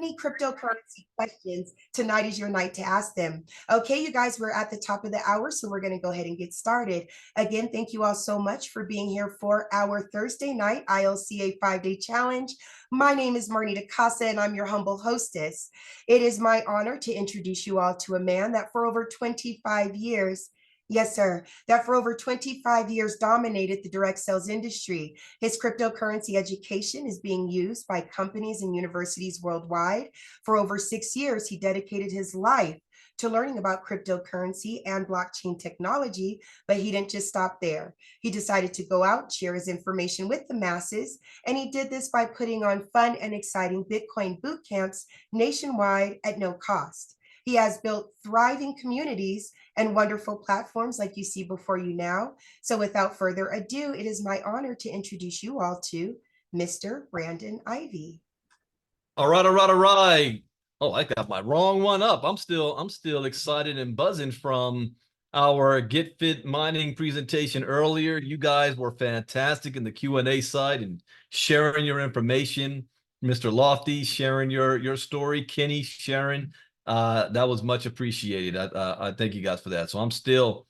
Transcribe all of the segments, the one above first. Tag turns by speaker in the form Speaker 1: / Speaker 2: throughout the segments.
Speaker 1: any cryptocurrency questions, tonight is your night to ask them. Okay, you guys, we're at the top of the hour, so we're going to go ahead and get started. Again, thank you all so much for being here for our Thursday night ILCA 5-day challenge. My name is Marnita Casa, and I'm your humble hostess. It is my honor to introduce you all to a man that for over 25 years, yes, sir, that for over 25 years dominated the direct sales industry. His cryptocurrency education is being used by companies and universities worldwide. For over 6 years, he dedicated his life to learning about cryptocurrency and blockchain technology, but he didn't just stop there. He decided to go out, share his information with the masses, and he did this by putting on fun and exciting Bitcoin boot camps nationwide at no cost. He has built thriving communities and wonderful platforms like you see before you now. So without further ado, it is my honor to introduce you all to Mr. Brandon Ivey.
Speaker 2: All right, all right, all right. Oh, I got my wrong one up. I'm still excited and buzzing from our Get Fit mining presentation earlier. You guys were fantastic in the Q&A side and sharing your information. Mr. Lofty sharing your story, Kenny sharing. That was much appreciated. I thank you guys for that. So I'm still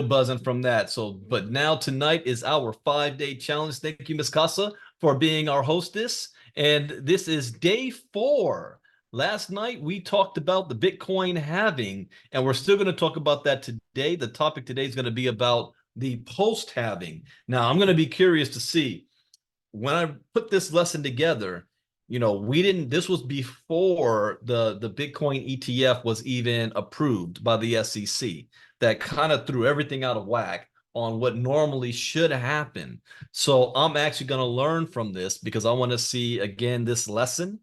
Speaker 2: buzzing from that. So, but now tonight is our 5-day challenge. Thank you, Ms. Casa, for being our hostess. And this is day 4. Last night, we talked about the Bitcoin halving, and we're still going to talk about that today. The topic today is going to be about the post-halving. Now, I'm going to be curious to see, when I put this lesson together, this was before the Bitcoin ETF was even approved by the SEC. That kind of threw everything out of whack on what normally should happen. So I'm actually going to learn from this because I want to see, again, this lesson,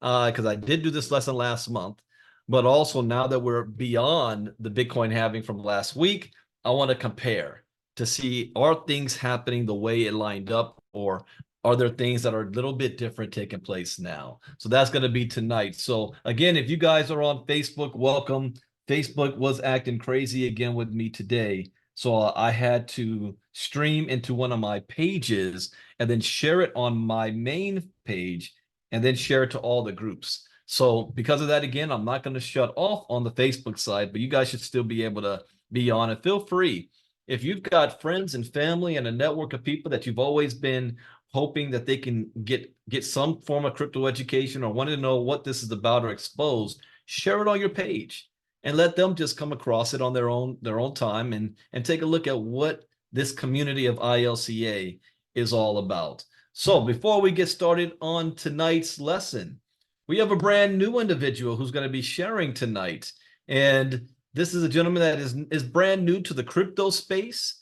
Speaker 2: because I did do this lesson last month, but also now that we're beyond the Bitcoin halving from last week, I want to compare to see, are things happening the way it lined up, or are there things that are a little bit different taking place now? So that's going to be tonight. So again, if you guys are on Facebook, welcome. Facebook was acting crazy again with me today. So I had to stream into one of my pages and then share it on my main page and then share it to all the groups. So because of that, again, I'm not going to shut off on the Facebook side, but you guys should still be able to be on it. Feel free. If you've got friends and family and a network of people that you've always been hoping that they can get some form of crypto education or want to know what this is about or exposed, share it on your page and let them just come across it on their own time and take a look at what this community of ILCA is all about. So before we get started on tonight's lesson, we have a brand new individual who's going to be sharing tonight. And this is a gentleman that is brand new to the crypto space.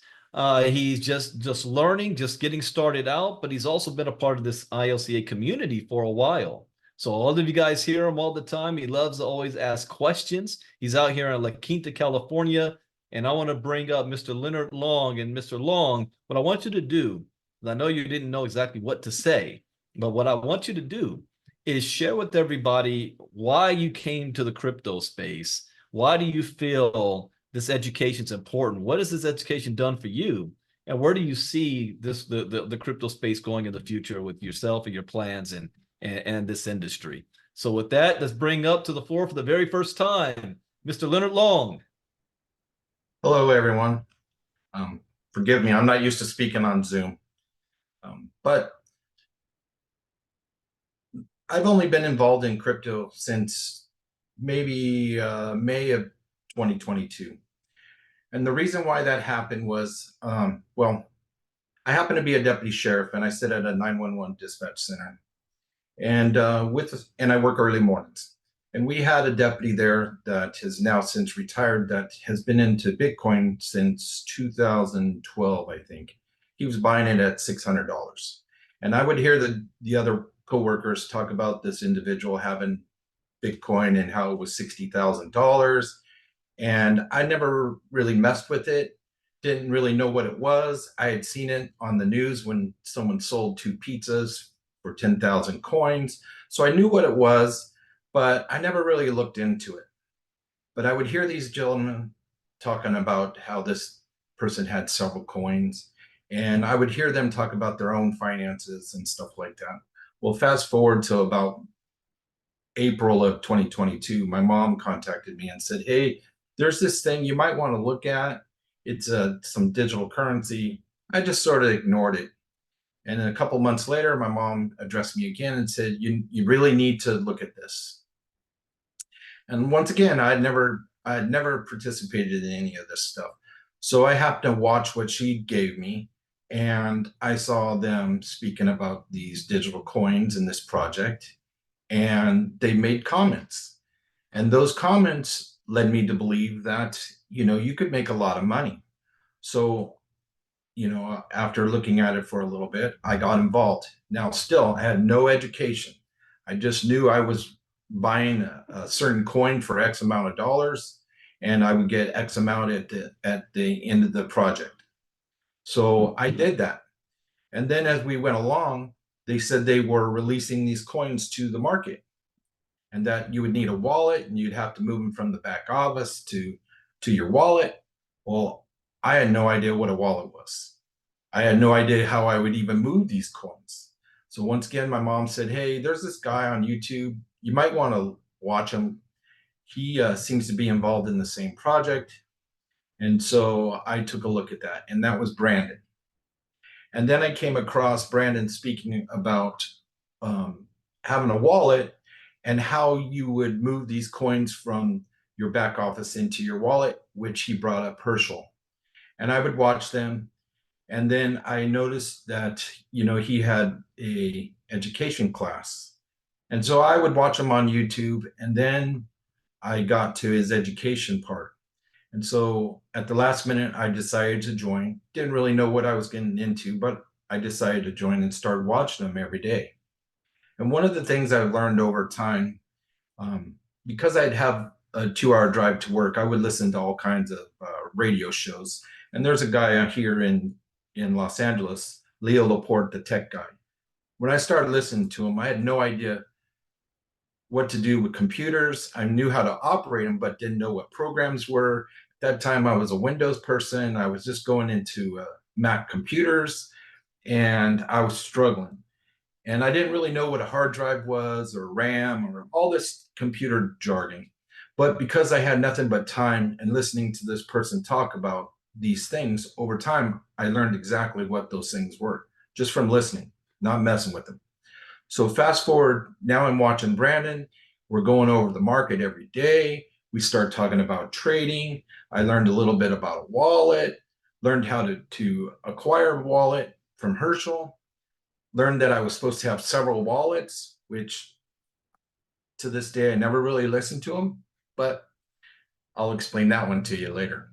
Speaker 2: He's just learning, just getting started out, but he's also been a part of this ILCA community for a while. So all of you guys hear him all the time. He loves to always ask questions. He's out here in La Quinta, California. And I want to bring up Mr. Leonard Long. And Mr. Long, what I want you to do, I know you didn't know exactly what to say, but what I want you to do is share with everybody why you came to the crypto space. Why do you feel this education is important? What has this education done for you? And where do you see the crypto space going in the future with yourself and your plans and this industry? So with that, let's bring up to the floor for the very first time, Mr. Leonard Long.
Speaker 3: Hello, everyone. Forgive me, I'm not used to speaking on Zoom. But I've only been involved in crypto since maybe May of 2022. And the reason why that happened was, well, I happen to be a deputy sheriff and I sit at a 911 dispatch center. And I work early mornings. And we had a deputy there that has now since retired that has been into Bitcoin since 2012, I think. He was buying it at $600. And I would hear the other coworkers talk about this individual having Bitcoin and how it was $60,000. And I never really messed with it, didn't really know what it was. I had seen it on the news when someone sold 2 pizzas for 10,000 coins. So I knew what it was, but I never really looked into it. But I would hear these gentlemen talking about how this person had several coins. And I would hear them talk about their own finances and stuff like that. Well, fast forward to about April of 2022, my mom contacted me and said, hey, there's this thing you might want to look at. It's some digital currency. I just sort of ignored it. And then a couple months later, my mom addressed me again and said, you really need to look at this. And once again, I had never participated in any of this stuff. So I happened to watch what she gave me, and I saw them speaking about these digital coins in this project, and they made comments. And those comments led me to believe that, you could make a lot of money. So, after looking at it for a little bit, I got involved. Now, still, I had no education. I just knew I was buying a certain coin for X amount of dollars, and I would get X amount at the end of the project. So I did that. And then as we went along, they said they were releasing these coins to the market, and that you would need a wallet and you'd have to move them from the back office to your wallet. Well, I had no idea what a wallet was. I had no idea how I would even move these coins. So once again, my mom said, hey, there's this guy on YouTube. You might want to watch him. He seems to be involved in the same project. And so I took a look at that, and that was Brandon. And then I came across Brandon speaking about having a wallet and how you would move these coins from your back office into your wallet, which he brought up Herschel. And I would watch them. And then I noticed that, he had a education class. And so I would watch him on YouTube, and then I got to his education part. And so at the last minute, I decided to join. Didn't really know what I was getting into, but I decided to join and start watching them every day. And one of the things I've learned over time, because I'd have a 2-hour drive to work, I would listen to all kinds of radio shows. And there's a guy out here in Los Angeles, Leo Laporte, the tech guy. When I started listening to him, I had no idea what to do with computers. I knew how to operate them, but didn't know what programs were. At that time, I was a Windows person. I was just going into Mac computers, and I was struggling. And I didn't really know what a hard drive was, or RAM, or all this computer jargon. But because I had nothing but time and listening to this person talk about these things, over time, I learned exactly what those things were, just from listening, not messing with them. So fast forward, now I'm watching Brandon. We're going over the market every day. We start talking about trading. I learned a little bit about a wallet, learned how to acquire a wallet from Herschel, learned that I was supposed to have several wallets, which to this day, I never really listened to them, but I'll explain that one to you later.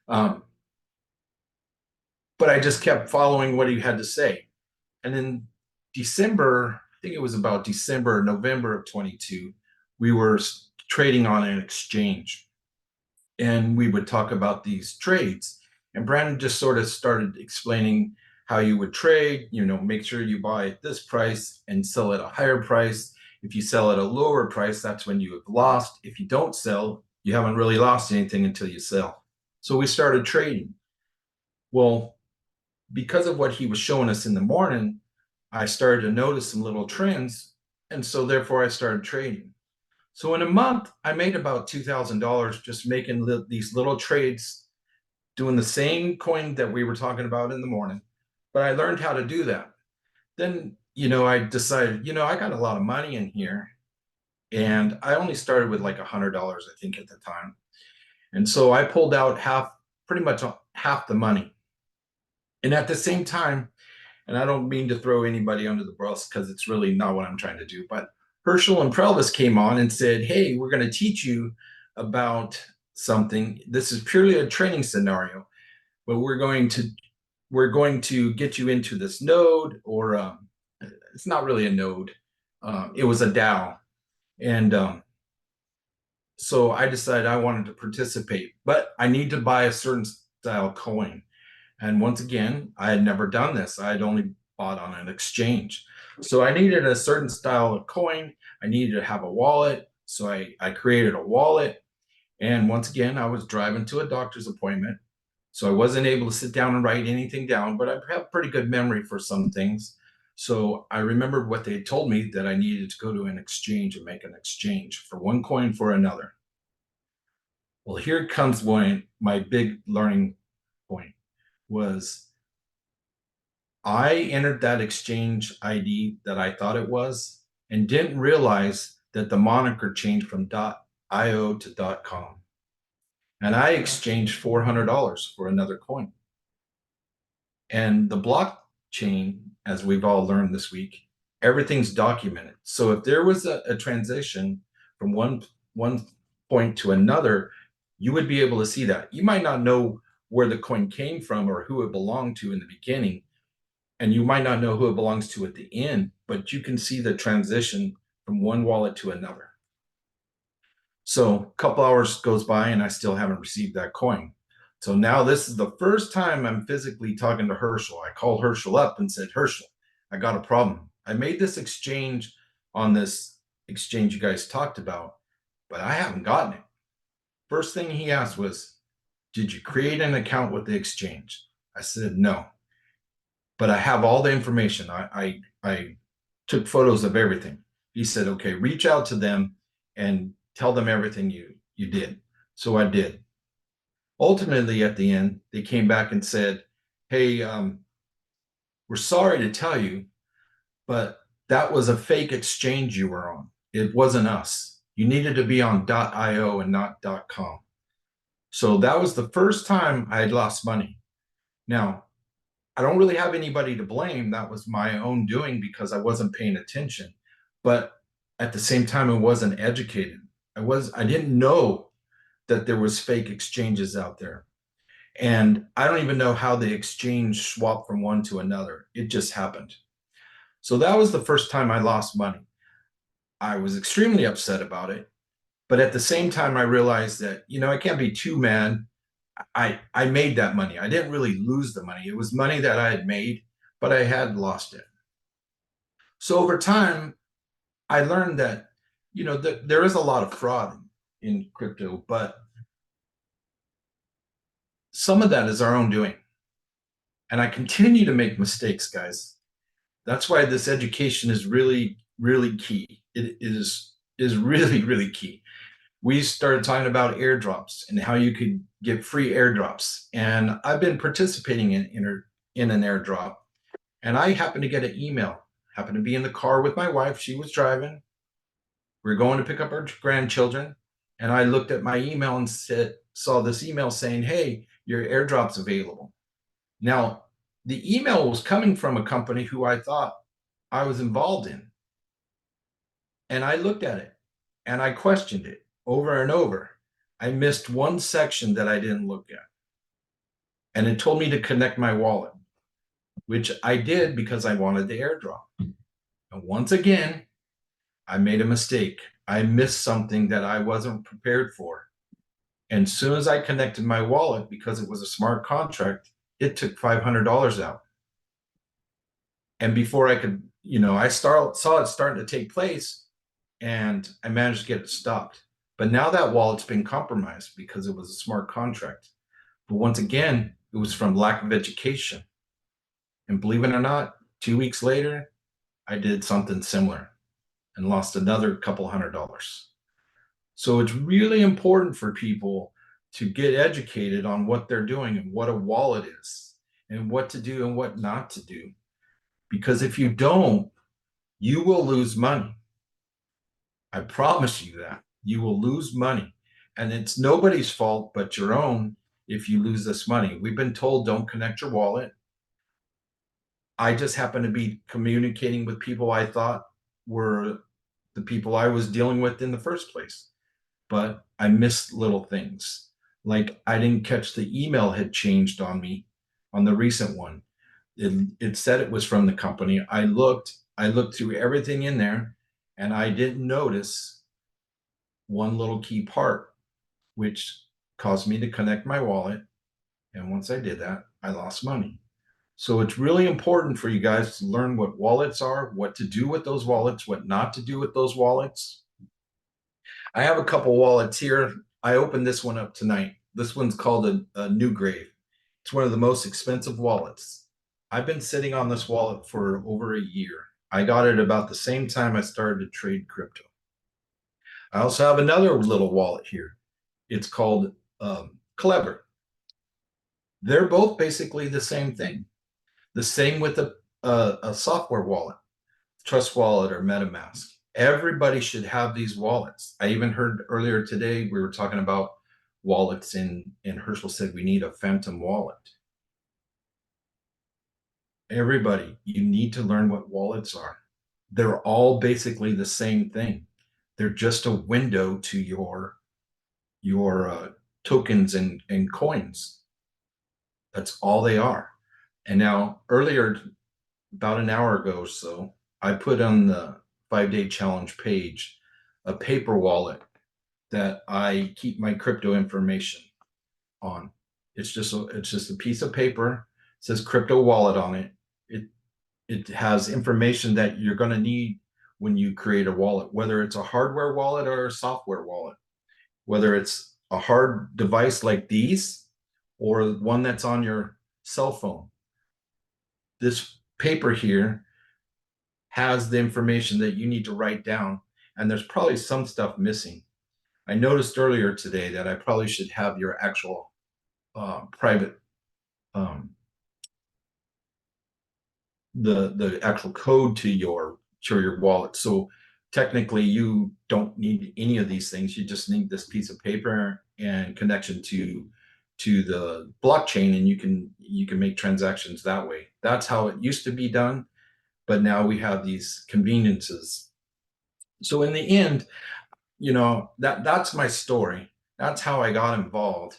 Speaker 3: But I just kept following what he had to say. And in December, I think it was about December, November of 22, we were trading on an exchange, and we would talk about these trades. And Brandon just sort of started explaining how you would trade, make sure you buy at this price and sell at a higher price. If you sell at a lower price, that's when you have lost. If you don't sell, you haven't really lost anything until you sell. So we started trading. Well, because of what he was showing us in the morning, I started to notice some little trends. And so therefore I started trading. So in a month, I made about $2,000 just making these little trades, doing the same coin that we were talking about in the morning. But I learned how to do that. Then, I decided, I got a lot of money in here. And I only started with like $100, I think, at the time. And so I pulled out pretty much half the money. And at the same time, and I don't mean to throw anybody under the bus because it's really not what I'm trying to do, but Herschel and Prelvis came on and said, hey, we're going to teach you about something. This is purely a training scenario, but we're going to get you into this node, or it's not really a node. It was a DAO. And so I decided I wanted to participate, but I need to buy a certain style coin. And once again, I had never done this. I had only bought on an exchange. So I needed a certain style of coin. I needed to have a wallet. So I created a wallet. And once again, I was driving to a doctor's appointment. So I wasn't able to sit down and write anything down, but I have pretty good memory for some things. So I remembered what they had told me, that I needed to go to an exchange and make an exchange for one coin for another. Well, here comes my big learning point was I entered that exchange ID that I thought it was and didn't realize that the moniker changed from .io to .com. And I exchanged $400 for another coin. And the blockchain, as we've all learned this week, everything's documented. So if there was a transition from one point to another, you would be able to see that. You might not know where the coin came from or who it belonged to in the beginning, and you might not know who it belongs to at the end, but you can see the transition from one wallet to another. So a couple hours goes by and I still haven't received that coin. So now this is the first time I'm physically talking to Herschel. I called Herschel up and said, Herschel, I got a problem. I made this exchange on this exchange you guys talked about, but I haven't gotten it. First thing he asked was, did you create an account with the exchange? I said, no, but I have all the information. I took photos of everything. He said, okay, reach out to them and tell them everything you did. So I did. Ultimately, at the end, they came back and said, hey, we're sorry to tell you, but that was a fake exchange you were on. It wasn't us. You needed to be on .io and not .com. So that was the first time I had lost money. Now, I don't really have anybody to blame. That was my own doing because I wasn't paying attention. But at the same time, I wasn't educated. I didn't know that there was fake exchanges out there. And I don't even know how the exchange swapped from one to another. It just happened. So that was the first time I lost money. I was extremely upset about it. But at the same time, I realized that, I can't be too mad. I made that money. I didn't really lose the money. It was money that I had made, but I had lost it. So over time, I learned that, there is a lot of fraud in crypto, but some of that is our own doing. And I continue to make mistakes, guys. That's why this education is really, really key. It is really, really key. We started talking about airdrops and how you could get free airdrops. And I've been participating in an airdrop. And I happened to get an email, happened to be in the car with my wife. She was driving. We were going to pick up our grandchildren. And I looked at my email and saw this email saying, hey, your airdrop's available. Now, the email was coming from a company who I thought I was involved in. And I looked at it and I questioned it over and over. I missed one section that I didn't look at. And it told me to connect my wallet, which I did because I wanted the airdrop. And once again, I made a mistake. I missed something that I wasn't prepared for. And as soon as I connected my wallet, because it was a smart contract, it took $500 out. And before I could, I saw it starting to take place and I managed to get it stopped. But now that wallet's been compromised because it was a smart contract. But once again, it was from lack of education. And believe it or not, 2 weeks later, I did something similar and lost another couple $100. So it's really important for people to get educated on what they're doing and what a wallet is and what to do and what not to do. Because if you don't, you will lose money. I promise you that. You will lose money. And it's nobody's fault but your own if you lose this money. We've been told don't connect your wallet. I just happen to be communicating with people I thought were the people I was dealing with in the first place. But I missed little things. Like I didn't catch the email had changed on me on the recent one. It said it was from the company. I looked through everything in there and I didn't notice one little key part, which caused me to connect my wallet. And once I did that, I lost money. So it's really important for you guys to learn what wallets are, what to do with those wallets, what not to do with those wallets. I have a couple wallets here. I opened this one up tonight. This one's called a New Grave. It's one of the most expensive wallets. I've been sitting on this wallet for over a year. I got it about the same time I started to trade crypto. I also have another little wallet here. It's called Clever. They're both basically the same thing. The same with a software wallet, Trust Wallet or MetaMask. Everybody should have these wallets. I even heard earlier today we were talking about wallets, and Herschel said we need a phantom wallet. Everybody, you need to learn what wallets are. They're all basically the same thing. They're just a window to your tokens and coins. That's all they are. And now earlier, about an hour ago or so, I put on the 5-day challenge page a paper wallet that I keep my crypto information on. It's just a piece of paper. It says crypto wallet on it. It has information that you're going to need when you create a wallet, whether it's a hardware wallet or a software wallet, whether it's a hard device like these or one that's on your cell phone. This paper here has the information that you need to write down, and there's probably some stuff missing. I noticed earlier today that I probably should have your actual private the actual code to your wallet. So technically you don't need any of these things. You just need this piece of paper and connection to the blockchain, and you can make transactions that way. That's how it used to be done, but now we have these conveniences. So in the end, that's my story. That's how I got involved.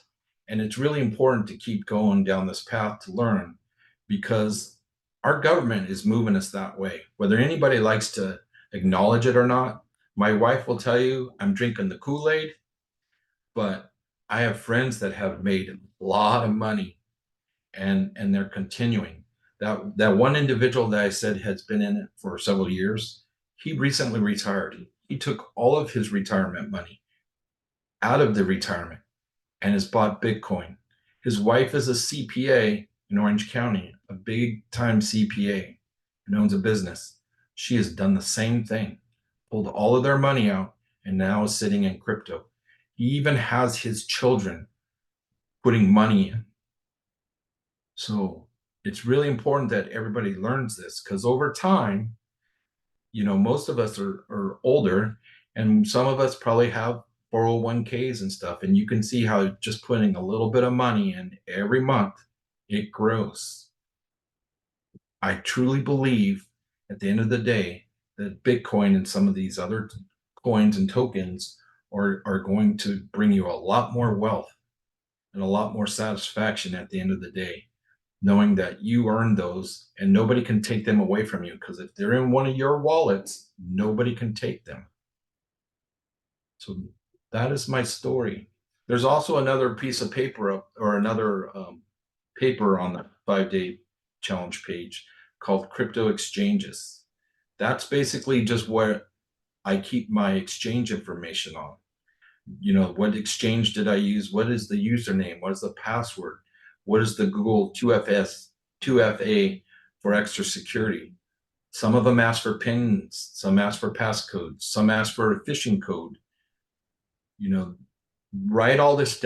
Speaker 3: And it's really important to keep going down this path to learn, because our government is moving us that way, whether anybody likes to acknowledge it or not. My wife will tell you I'm drinking the Kool-Aid, but I have friends that have made a lot of money, and they're continuing. That one individual that I said has been in it for several years, he recently retired. He took all of his retirement money out of the retirement and has bought Bitcoin. His wife is a CPA in Orange County, a big time CPA, and owns a business. She has done the same thing, pulled all of their money out, and now is sitting in crypto. He even has his children putting money in. So it's really important that everybody learns this, because over time, most of us are older, and some of us probably have 401ks and stuff, and you can see how just putting a little bit of money in every month, it grows. I truly believe at the end of the day that Bitcoin and some of these other coins and tokens are going to bring you a lot more wealth and a lot more satisfaction at the end of the day, knowing that you earned those and nobody can take them away from you, because if they're in one of your wallets, nobody can take them. So that is my story. There's also another piece of paper or another paper on the 5-day challenge page called crypto exchanges. That's basically just where I keep my exchange information on. What exchange did I use? What is the username? What is the password? What is the Google 2FA for extra security? Some of them ask for pins, some ask for passcodes, some ask for a phishing code. Write all this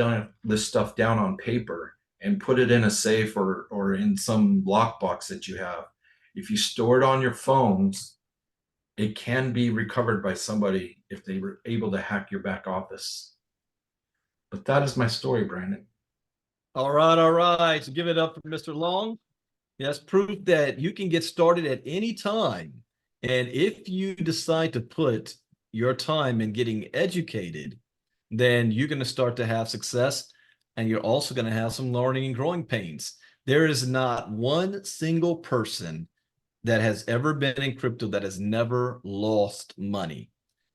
Speaker 3: stuff down on paper and put it in a safe or in some lockbox that you have. If you store it on your phones, it can be recovered by somebody if they were able to hack your back office. But that is my story, Brandon.
Speaker 2: All right. So give it up for Mr. Long. That's proof that you can get started at any time. And if you decide to put your time in getting educated, then you're going to start to have success, and you're also going to have some learning and growing pains. There is not one single person that has ever been in crypto that has never lost money.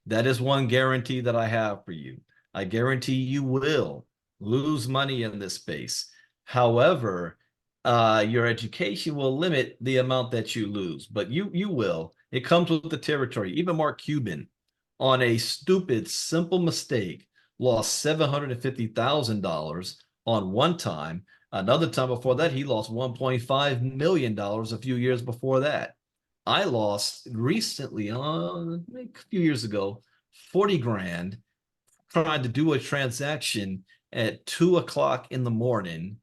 Speaker 2: That is one guarantee that I have for you. I guarantee you will lose money in this space. However, your education will limit the amount that you lose, but you will. It comes with the territory. Even Mark Cuban, on a stupid, simple mistake, lost $750,000 on one time, Another time before that, he lost $1.5 million a few years before that. I lost recently, a few years ago, 40 grand trying to do a transaction at 2 o'clock in the morning,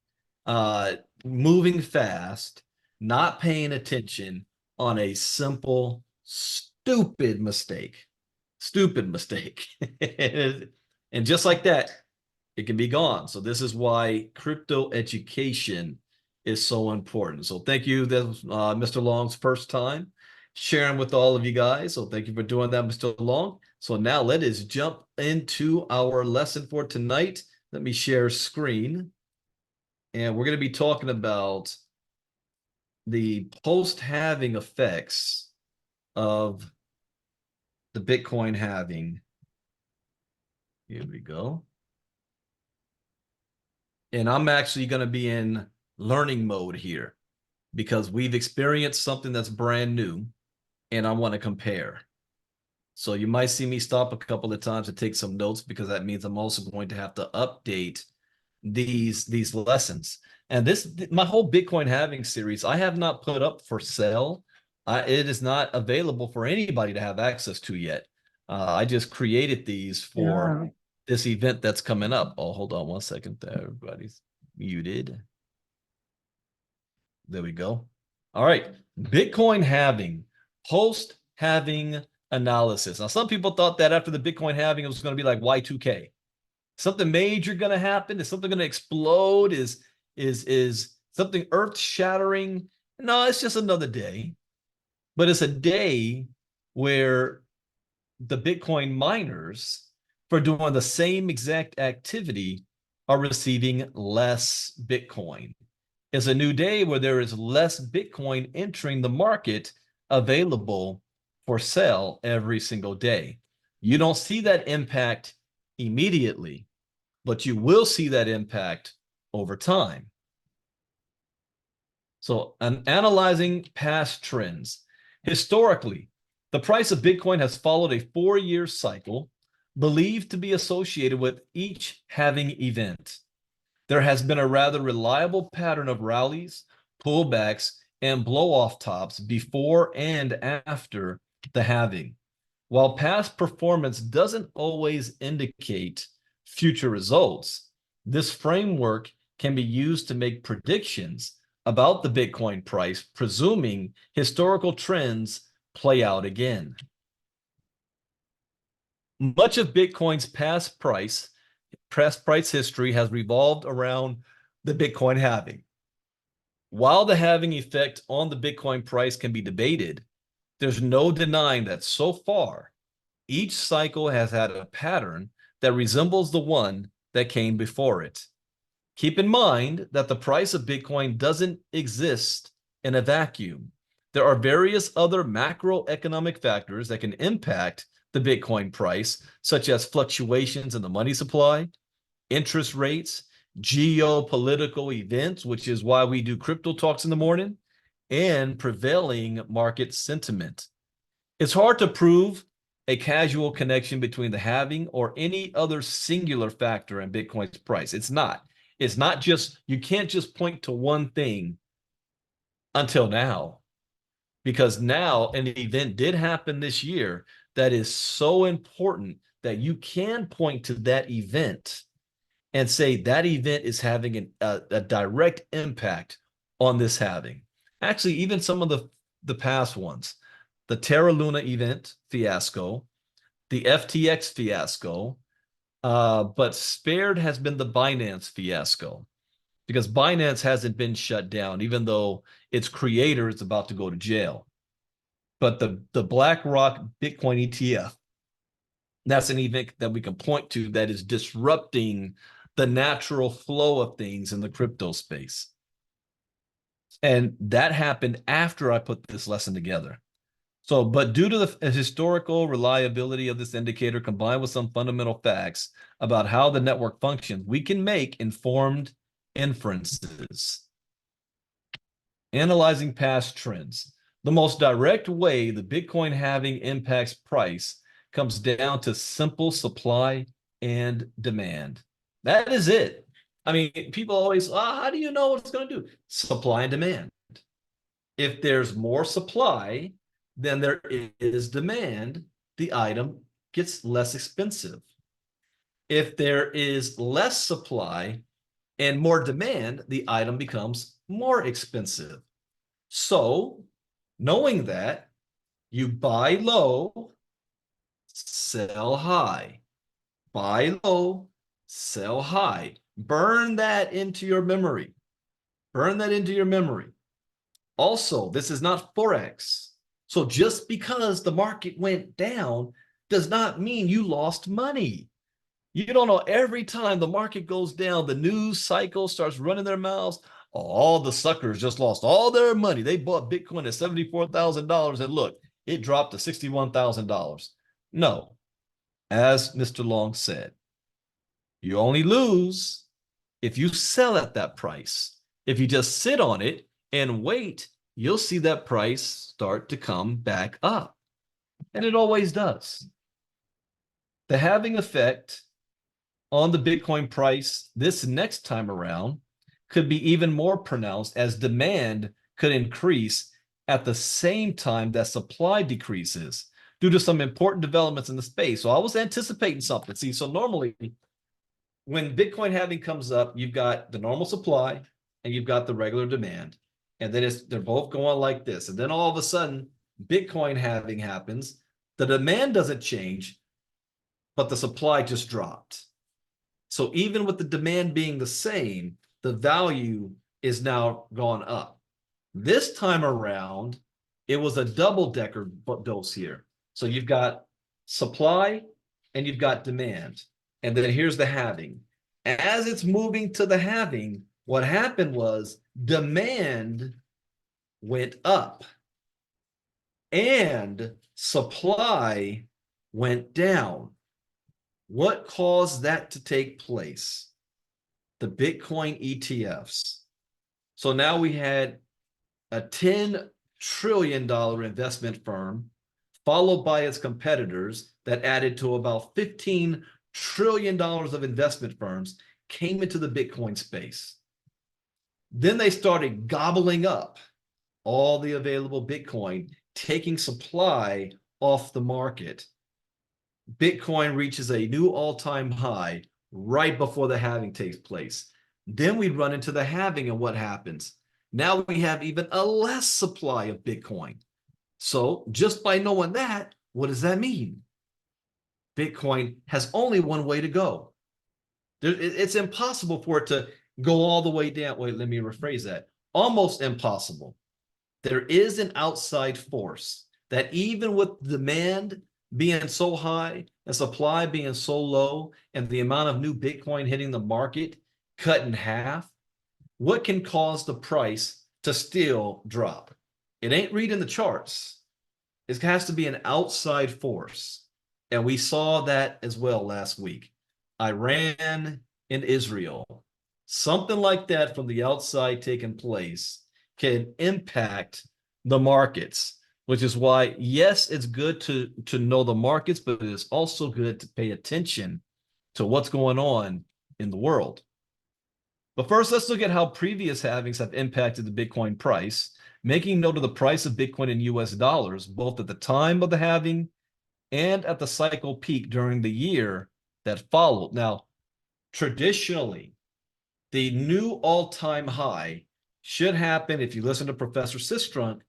Speaker 2: moving fast, not paying attention on a simple, stupid mistake. Stupid mistake. And just like that, it can be gone. So this is why crypto education is so important. So thank you. That was Mr. Long's first time sharing with all of you guys. So thank you for doing that, Mr. Long. So now let us jump into our lesson for tonight. Let me share screen. And we're going to be talking about the post-halving effects of the Bitcoin halving. Here we go. And I'm actually going to be in learning mode here because we've experienced something that's brand new and I want to compare. So you might see me stop a couple of times to take some notes because that means I'm also going to have to update these lessons. And my whole Bitcoin halving series, I have not put up for sale. It is not available for anybody to have access to yet. I just created these for this event that's coming up. Oh, hold on one second there. Everybody's muted. There we go. All right. Bitcoin halving, post-halving analysis. Now, some people thought that after the Bitcoin halving, it was going to be like Y2K. Something major going to happen? Is something going to explode? Is something earth-shattering? No, it's just another day. But it's a day where the Bitcoin miners, for doing the same exact activity, are receiving less Bitcoin. It's a new day where there is less Bitcoin entering the market available for sale every single day. You don't see that impact immediately, but you will see that impact over time. So, analyzing past trends. Historically, the price of Bitcoin has followed a 4-year cycle believed to be associated with each halving event. There has been a rather reliable pattern of rallies, pullbacks, and blow-off tops before and after the halving. While past performance doesn't always indicate future results, this framework can be used to make predictions about the Bitcoin price, presuming historical trends play out again. Much of Bitcoin's past price history has revolved around the Bitcoin halving. While the halving effect on the Bitcoin price can be debated, there's no denying that so far, each cycle has had a pattern that resembles the one that came before it. Keep in mind that the price of Bitcoin doesn't exist in a vacuum. There are various other macroeconomic factors that can impact the Bitcoin price, such as fluctuations in the money supply, interest rates, geopolitical events, which is why we do crypto talks in the morning, and prevailing market sentiment. It's hard to prove a causal connection between the halving or any other singular factor in Bitcoin's price. It's not. It's not just, you can't just point to one thing until now, because now an event did happen this year that is so important that you can point to that event and say that event is having a direct impact on this halving. Actually, even some of the past ones, the Terra Luna event fiasco, the FTX fiasco, but spared has been the Binance fiasco, because Binance hasn't been shut down, even though its creator is about to go to jail. But the BlackRock Bitcoin ETF, that's an event that we can point to that is disrupting the natural flow of things in the crypto space. And that happened after I put this lesson together. So, but due to the historical reliability of this indicator combined with some fundamental facts about how the network functions, we can make informed inferences. Analyzing past trends. The most direct way the Bitcoin halving impacts price comes down to simple supply and demand. That is it. I mean, people always, how do you know what it's going to do? Supply and demand. If there's more supply than there is demand, the item gets less expensive. If there is less supply and more demand, the item becomes more expensive. So, knowing that, you buy low, sell high. Buy low, sell high. Burn that into your memory. Burn that into your memory. Also, this is not Forex. So just because the market went down does not mean you lost money. You don't know, every time the market goes down, the news cycle starts running their mouths. All the suckers just lost all their money. They bought Bitcoin at $74,000 and look, it dropped to $61,000. No, as Mr. Long said, you only lose if you sell at that price. If you just sit on it and wait, you'll see that price start to come back up. And it always does. The halving effect on the Bitcoin price this next time around could be even more pronounced, as demand could increase at the same time that supply decreases due to some important developments in the space. So I was anticipating something. See, so normally when Bitcoin halving comes up, you've got the normal supply and you've got the regular demand. And then they're both going like this. And then all of a sudden, Bitcoin halving happens. The demand doesn't change, but the supply just dropped. So even with the demand being the same, the value is now gone up. This time around, it was a double-decker dose here. So you've got supply and you've got demand. And then here's the halving. As it's moving to the halving, what happened was demand went up and supply went down. What caused that to take place? The Bitcoin ETFs. So now we had a $10 trillion investment firm, followed by its competitors that added to about $15 trillion of investment firms came into the Bitcoin space. Then they started gobbling up all the available Bitcoin, taking supply off the market. Bitcoin reaches a new all-time high right before the halving takes place. Then we run into the halving, and what happens? Now we have even a less supply of Bitcoin. So just by knowing that, what does that mean? Bitcoin has only one way to go. It's impossible for it to go all the way down. Wait, let me rephrase that. Almost impossible. There is an outside force that, even with demand being so high and supply being so low and the amount of new Bitcoin hitting the market cut in half, what can cause the price to still drop? It ain't reading the charts. It has to be an outside force. And we saw that as well last week. Iran and Israel. Something like that from the outside taking place can impact the markets, which is why, yes, it's good to know the markets, but it is also good to pay attention to what's going on in the world. But first, let's look at how previous halvings have impacted the Bitcoin price, making note of the price of Bitcoin in US dollars, both at the time of the halving and at the cycle peak during the year that followed. Now, traditionally, the new all-time high should happen, if you listen to Professor Sistrunk,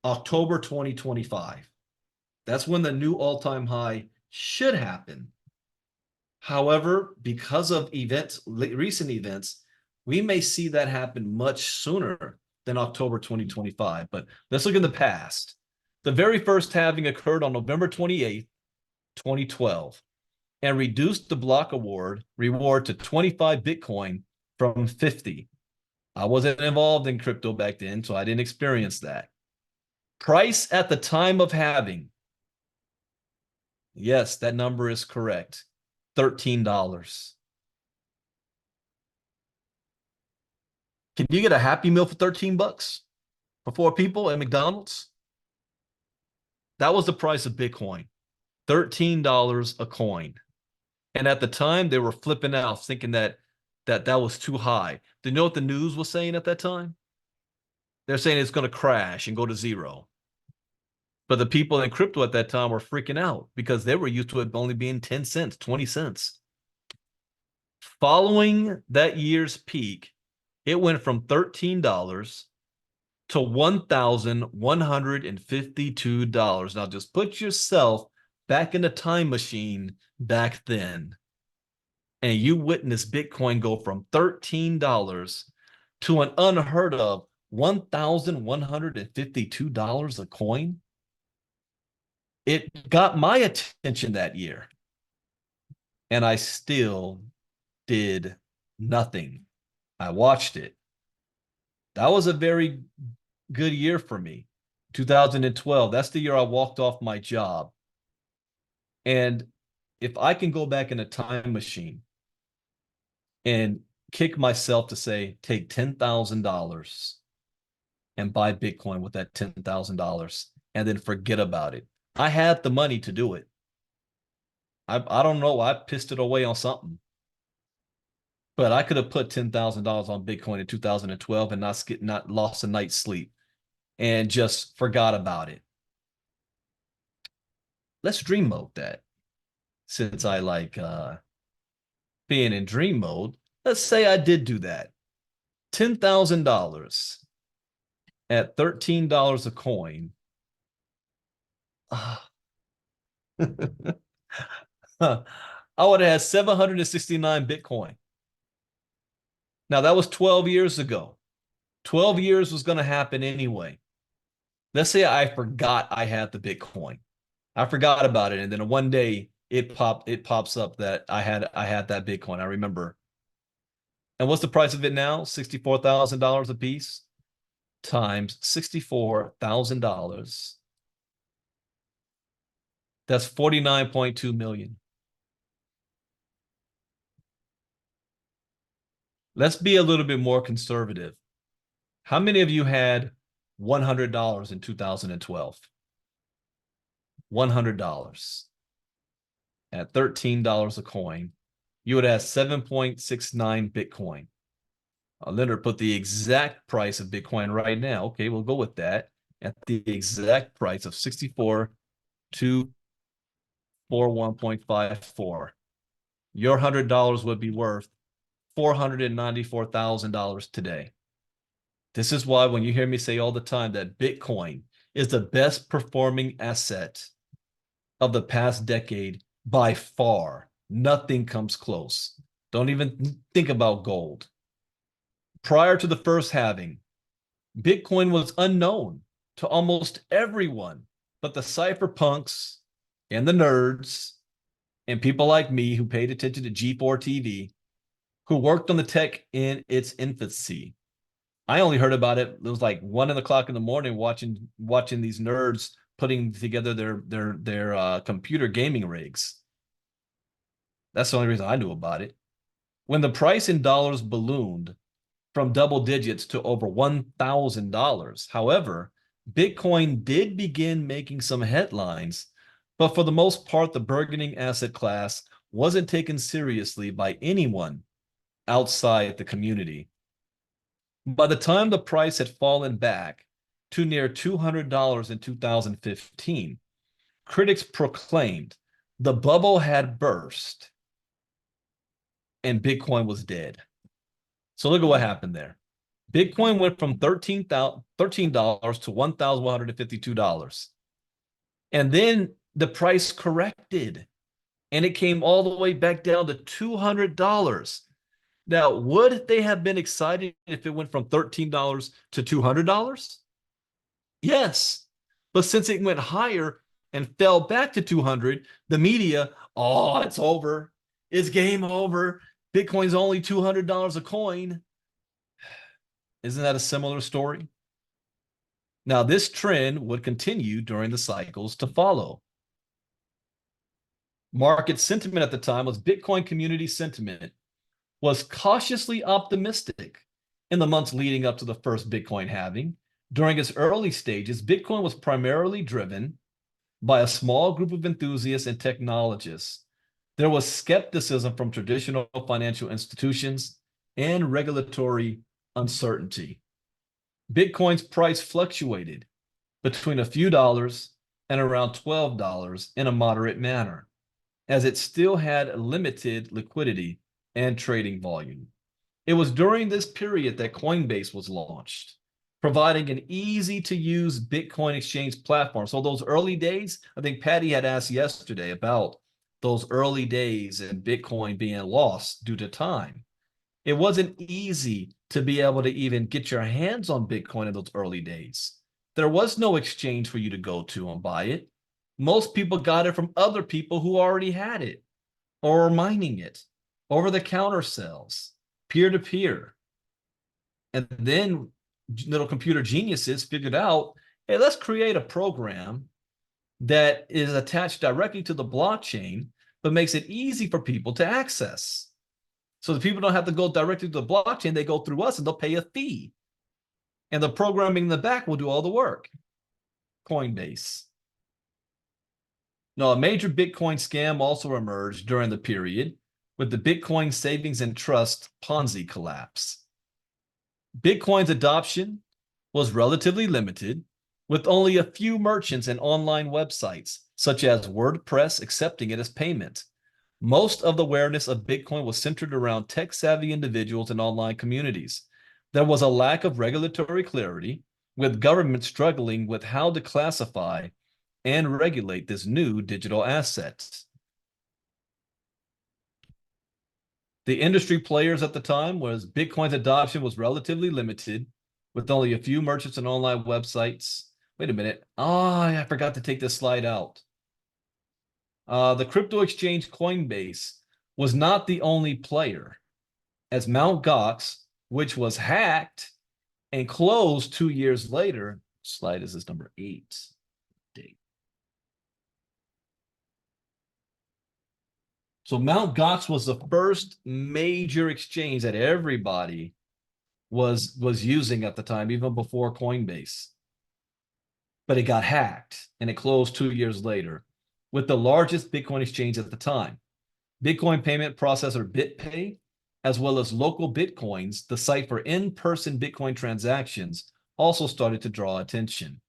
Speaker 2: October 2025. That's when the new all-time high should happen. However, because of recent events, we may see that happen much sooner than October 2025. But let's look in the past. The very first halving occurred on November 28th, 2012, and reduced the block reward to 25 Bitcoin from 50. I wasn't involved in crypto back then, so I didn't experience that. Price at the time of halving. Yes, that number is correct. $13. Can you get a Happy Meal for 13 bucks for 4 people at McDonald's? That was the price of Bitcoin, $13 a coin. And at the time, they were flipping out, thinking that that was too high. Do you know what the news was saying at that time? They're saying it's going to crash and go to zero. But the people in crypto at that time were freaking out because they were used to it only being 10 cents, 20 cents. Following that year's peak, it went from $13 to $1,152. Now just put yourself back in the time machine back then, and you witnessed Bitcoin go from $13 to an unheard of $1,152 a coin. It got my attention that year, and I still did nothing. I watched it. That was a very good year for me. 2012, that's the year I walked off my job. And if I can go back in a time machine and kick myself to say, take $10,000 and buy Bitcoin with that $10,000 and then forget about it. I had the money to do it. I don't know. I pissed it away on something. But I could have put $10,000 on Bitcoin in 2012 and not lost a night's sleep and just forgot about it. Let's dream mode that. Since I like being in dream mode, let's say I did do that. $10,000 at $13 a coin. I would have had 769 Bitcoin. Now, that was 12 years ago. 12 years was going to happen anyway. Let's say I forgot I had the Bitcoin. I forgot about it, and then one day it pops up that I had that Bitcoin. I remember. And what's the price of it now? $64,000 a piece times $64,000. That's 49.2 million. Let's be a little bit more conservative. How many of you had $100 in 2012? $100 at $13 a coin, you would have 7.69 Bitcoin. Leonard put the exact price of Bitcoin right now. Okay, we'll go with that. At the exact price of 64,241.54. Your $100 would be worth $494,000 today. This is why when you hear me say all the time that Bitcoin is the best performing asset of the past decade by far, nothing comes close. Don't even think about gold. Prior to the first halving, Bitcoin was unknown to almost everyone but the cypherpunks and the nerds and people like me who paid attention to G4 TV, who worked on the tech in its infancy. I only heard about it. It was like 1 o'clock in the morning watching these nerds putting together their computer gaming rigs. That's the only reason I knew about it. When the price in dollars ballooned from double digits to over $1,000, however, Bitcoin did begin making some headlines, but for the most part, the burgeoning asset class wasn't taken seriously by anyone outside the community. By the time the price had fallen back to near $200 in 2015, critics proclaimed the bubble had burst and Bitcoin was dead. So look at what happened there. Bitcoin went from $13 to $1,152. And then the price corrected and it came all the way back down to $200. Now, would they have been excited if it went from $13 to $200? Yes. But since it went higher and fell back to 200, the media, oh, it's over. It's game over. Bitcoin's only $200 a coin. Isn't that a similar story? Now, this trend would continue during the cycles to follow. Market sentiment at the time was Bitcoin community sentiment was cautiously optimistic in the months leading up to the first Bitcoin halving. During its early stages, Bitcoin was primarily driven by a small group of enthusiasts and technologists. There was skepticism from traditional financial institutions and regulatory uncertainty. Bitcoin's price fluctuated between a few dollars and around $12 in a moderate manner, as it still had limited liquidity and trading volume. It was during this period that Coinbase was launched, providing an easy-to-use Bitcoin exchange platform. So those early days, I think Patty had asked yesterday about those early days and Bitcoin being lost due to time. It wasn't easy to be able to even get your hands on Bitcoin in those early days. There was no exchange for you to go to and buy it. Most people got it from other people who already had it or were mining it, over-the-counter sales, peer-to-peer. And then little computer geniuses figured out, hey, let's create a program that is attached directly to the blockchain, but makes it easy for people to access. So the people don't have to go directly to the blockchain, they go through us and they'll pay a fee. And the programming in the back will do all the work. Coinbase. Now, a major Bitcoin scam also emerged during the period with the Bitcoin Savings and Trust Ponzi collapse. Bitcoin's adoption was relatively limited, with only a few merchants and online websites, such as WordPress, accepting it as payment. Most of the awareness of Bitcoin was centered around tech-savvy individuals and online communities. There was a lack of regulatory clarity, with government struggling with how to classify and regulate this new digital asset. The industry players at the time was Bitcoin's adoption was relatively limited, with only a few merchants and online websites. Wait a minute. Oh, I forgot to take this slide out. The crypto exchange Coinbase was not the only player, as Mt. Gox, which was hacked and closed 2 years later. Slide is this number 8. Date. So Mt. Gox was the first major exchange that everybody was using at the time, even before Coinbase. But it got hacked and it closed 2 years later, with the largest Bitcoin exchange at the time. Bitcoin payment processor BitPay, as well as Local Bitcoins, the site for in-person Bitcoin transactions, also started to draw attention.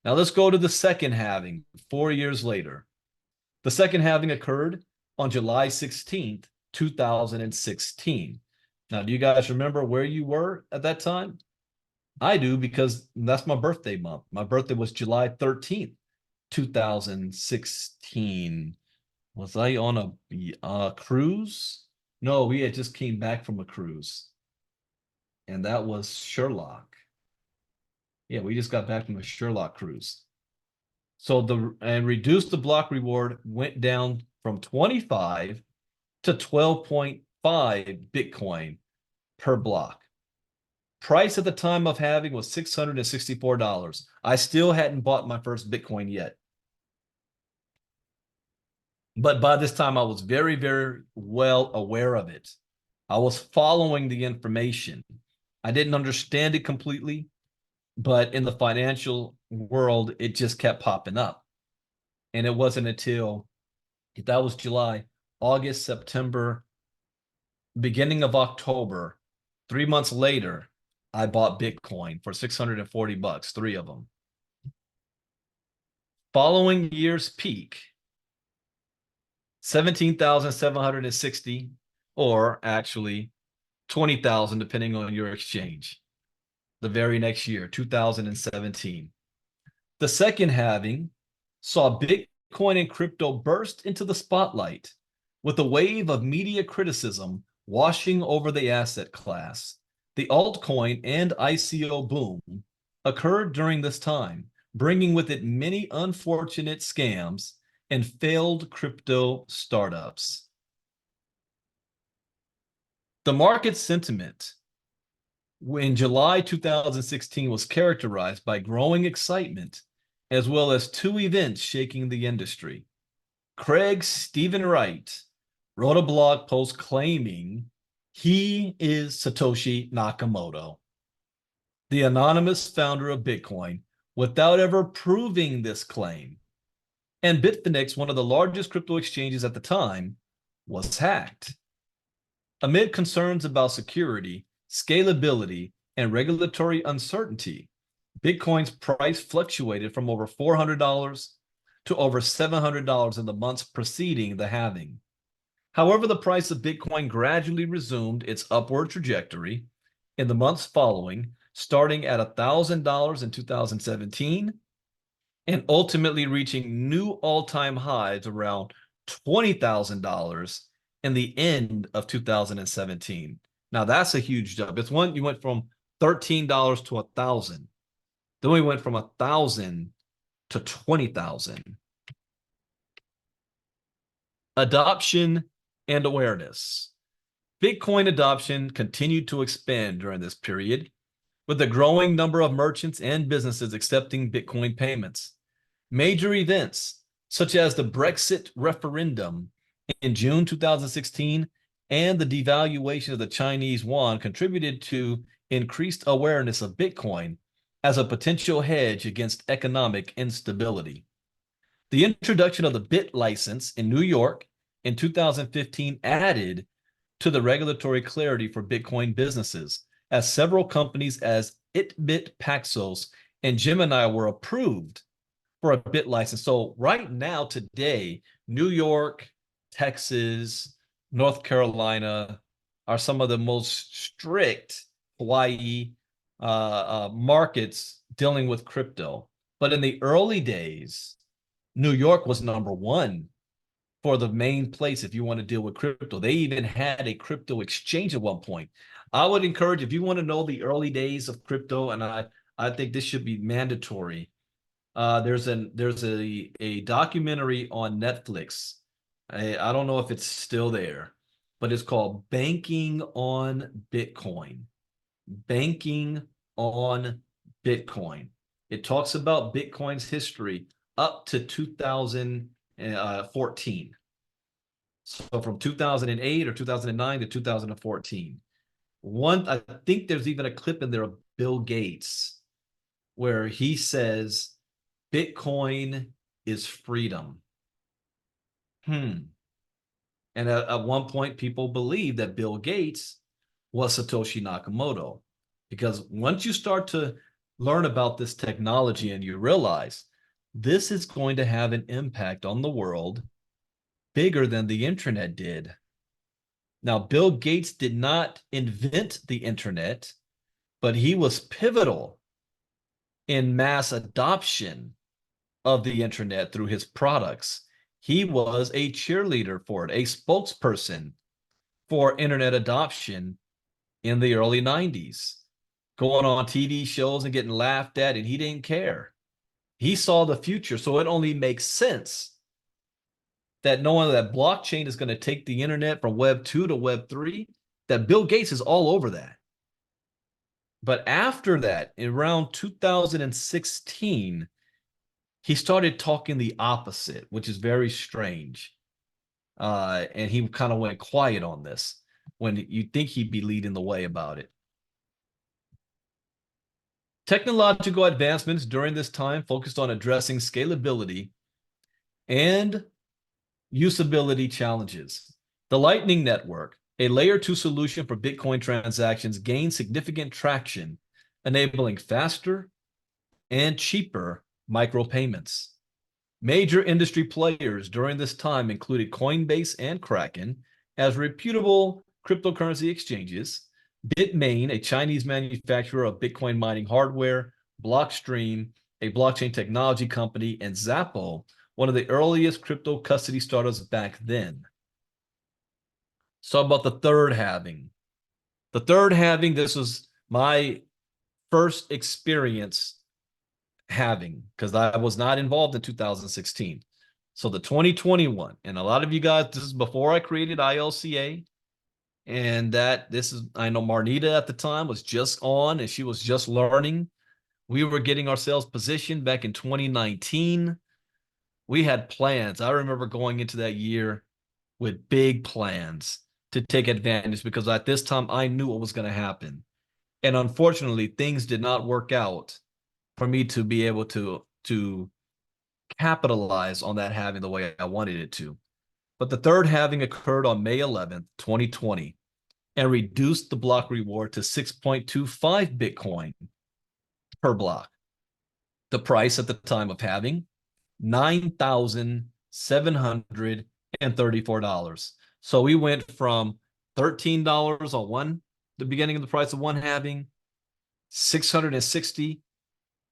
Speaker 2: Now let's go to the second halving 4 years later. The second halving occurred on July 16th, 2016. Now, do you guys remember where you were at that time? I do, because that's my birthday month. My birthday was July 13th, 2016. Was I on a cruise? No, we had just came back from a cruise. And that was Sherlock. Yeah, we just got back from a Sherlock cruise. So reduced the block reward went down from 25 to 12.5 Bitcoin per block. Price at the time of halving was $664. I still hadn't bought my first Bitcoin yet. But by this time, I was very, very well aware of it. I was following the information. I didn't understand it completely, but in the financial world, it just kept popping up. And it wasn't until, that was July, August, September, beginning of October, 3 months later, I bought Bitcoin for $640, 3 of them. Following year's peak, 17,760, or actually 20,000, depending on your exchange. The very next year, 2017. The second halving saw Bitcoin and crypto burst into the spotlight, with a wave of media criticism washing over the asset class. The altcoin and ICO boom occurred during this time, bringing with it many unfortunate scams and failed crypto startups. The market sentiment in July 2016 was characterized by growing excitement, as well as 2 events shaking the industry. Craig Stephen Wright wrote a blog post claiming he is Satoshi Nakamoto, the anonymous founder of Bitcoin, without ever proving this claim. And Bitfinex, one of the largest crypto exchanges at the time, was hacked. Amid concerns about security, scalability, and regulatory uncertainty, Bitcoin's price fluctuated from over $400 to over $700 in the months preceding the halving. However, the price of Bitcoin gradually resumed its upward trajectory in the months following, starting at $1,000 in 2017 and ultimately reaching new all-time highs around $20,000 in the end of 2017. Now that's a huge jump. It's one you went from $13 to $1,000. Then we went from 1,000 to 20,000. Adoption and awareness. Bitcoin adoption continued to expand during this period, with a growing number of merchants and businesses accepting Bitcoin payments. Major events, such as the Brexit referendum in June 2016 and the devaluation of the Chinese yuan, contributed to increased awareness of Bitcoin as a potential hedge against economic instability. The introduction of the BIT license in New York in 2015 added to the regulatory clarity for Bitcoin businesses, as several companies as ItBit, Paxos, and Gemini were approved for a BIT license. So right now, today, New York, Texas, North Carolina are some of the most strict Hawaii markets dealing with crypto. But in the early days, New York was number one for the main place if you want to deal with crypto. They even had a crypto exchange at one point. I would encourage, if you want to know the early days of crypto, and I think this should be mandatory. There's a documentary on Netflix. I don't know if it's still there, but it's called Banking on Bitcoin. Banking on Bitcoin. It talks about Bitcoin's history up to 2014. So from 2008 or 2009 to 2014. I think there's even a clip in there of Bill Gates where he says Bitcoin is freedom. And at one point, people believed that Bill Gates was Satoshi Nakamoto, because once you start to learn about this technology and you realize this is going to have an impact on the world bigger than the internet did. Now, Bill Gates did not invent the internet, but he was pivotal in mass adoption of the internet through his products. He was a cheerleader for it, a spokesperson for internet adoption in the early 90s, going on TV shows and getting laughed at, and he didn't care. He saw the future, so it only makes sense that knowing that blockchain is going to take the internet from Web 2 to Web 3, that Bill Gates is all over that. But after that, around 2016, he started talking the opposite, which is very strange. And he kind of went quiet on this when you think he'd be leading the way about it. Technological advancements during this time focused on addressing scalability and usability challenges. The Lightning Network, a layer 2 solution for Bitcoin transactions, gained significant traction, enabling faster and cheaper micropayments. Major industry players during this time included Coinbase and Kraken as reputable cryptocurrency exchanges, Bitmain, a Chinese manufacturer of Bitcoin mining hardware, Blockstream, a blockchain technology company, and Zappo, one of the earliest crypto custody startups back then. So about the third halving. The third halving, this was my first experience halving, because I was not involved in 2016. So the 2021, and a lot of you guys, this is before I created ILCA, and I know Marnita at the time was just on, and she was just learning. We were getting ourselves positioned back in 2019. We had plans. I remember going into that year with big plans to take advantage, because at this time I knew what was going to happen. And unfortunately, things did not work out for me to be able to capitalize on that halving the way I wanted it to. But the third halving occurred on May 11th, 2020. and reduced the block reward to 6.25 Bitcoin per block. The price at the time of halving, $9,734. So we went from $13 on the beginning of the price of one halving, 660,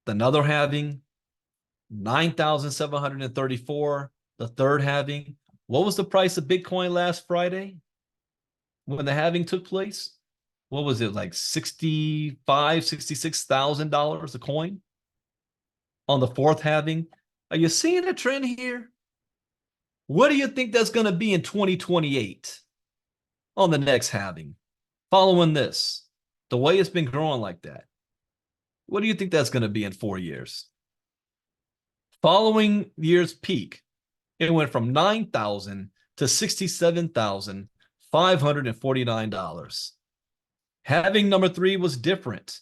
Speaker 2: another halving, 9,734, the third halving. What was the price of Bitcoin last Friday when the halving took place? What was it, like $66,000 a coin on the fourth halving? Are you seeing a trend here? What do you think that's going to be in 2028 on the next halving? Following this, the way it's been growing like that, what do you think that's going to be in 4 years? Following year's peak, it went from $9,000 to $67,549. Halving number 3 was different.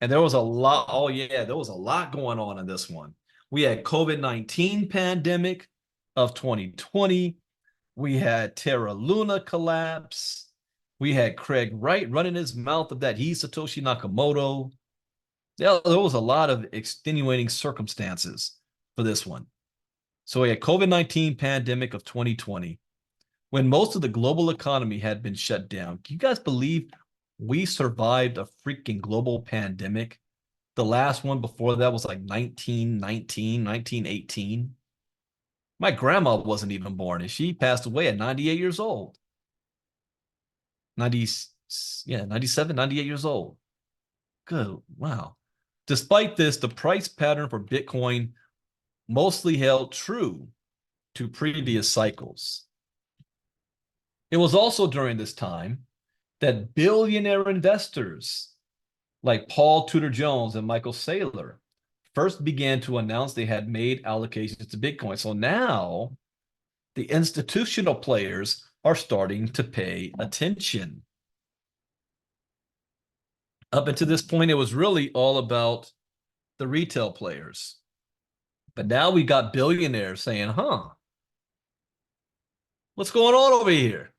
Speaker 2: And there was a lot. Oh, yeah, there was a lot going on in this one. We had COVID-19 pandemic of 2020. We had Terra Luna collapse. We had Craig Wright running his mouth of that he's Satoshi Nakamoto. There was a lot of extenuating circumstances for this one. So we had COVID-19 pandemic of 2020, when most of the global economy had been shut down. Can you guys believe we survived a freaking global pandemic? The last one before that was like 1919, 1918. My grandma wasn't even born, and she passed away at 98 years old. 97, 98 years old. Good, wow. Despite this, the price pattern for Bitcoin mostly held true to previous cycles. It was also during this time that billionaire investors like Paul Tudor Jones and Michael Saylor first began to announce they had made allocations to Bitcoin. So now the institutional players are starting to pay attention. Up until this point, it was really all about the retail players. But now we got billionaires saying, what's going on over here?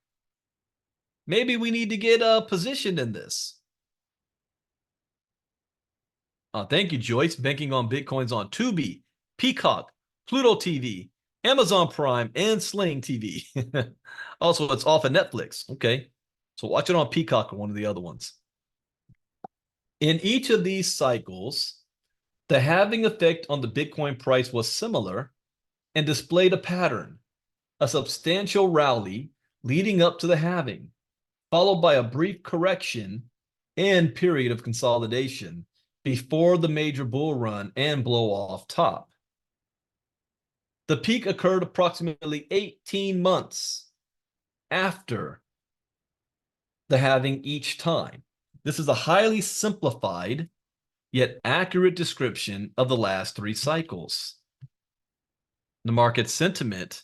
Speaker 2: Maybe we need to get positioned in this. Thank you, Joyce. Banking on Bitcoins on Tubi, Peacock, Pluto TV, Amazon Prime, and Sling TV. Also, it's off of Netflix. Okay. So watch it on Peacock or one of the other ones. In each of these cycles, the halving effect on the Bitcoin price was similar and displayed a pattern, a substantial rally leading up to the halving, followed by a brief correction and period of consolidation before the major bull run and blow off top. The peak occurred approximately 18 months after the halving each time. This is a highly simplified yet accurate description of the last 3 cycles. The market sentiment,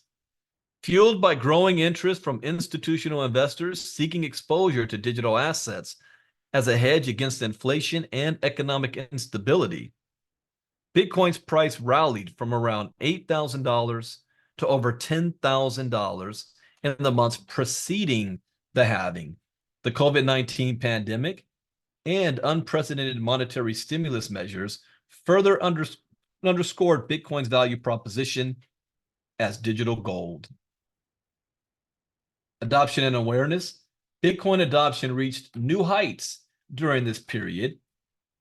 Speaker 2: fueled by growing interest from institutional investors seeking exposure to digital assets as a hedge against inflation and economic instability, Bitcoin's price rallied from around $8,000 to over $10,000 in the months preceding the halving. The COVID-19 pandemic and unprecedented monetary stimulus measures further underscored Bitcoin's value proposition as digital gold. Adoption and awareness. Bitcoin adoption reached new heights during this period,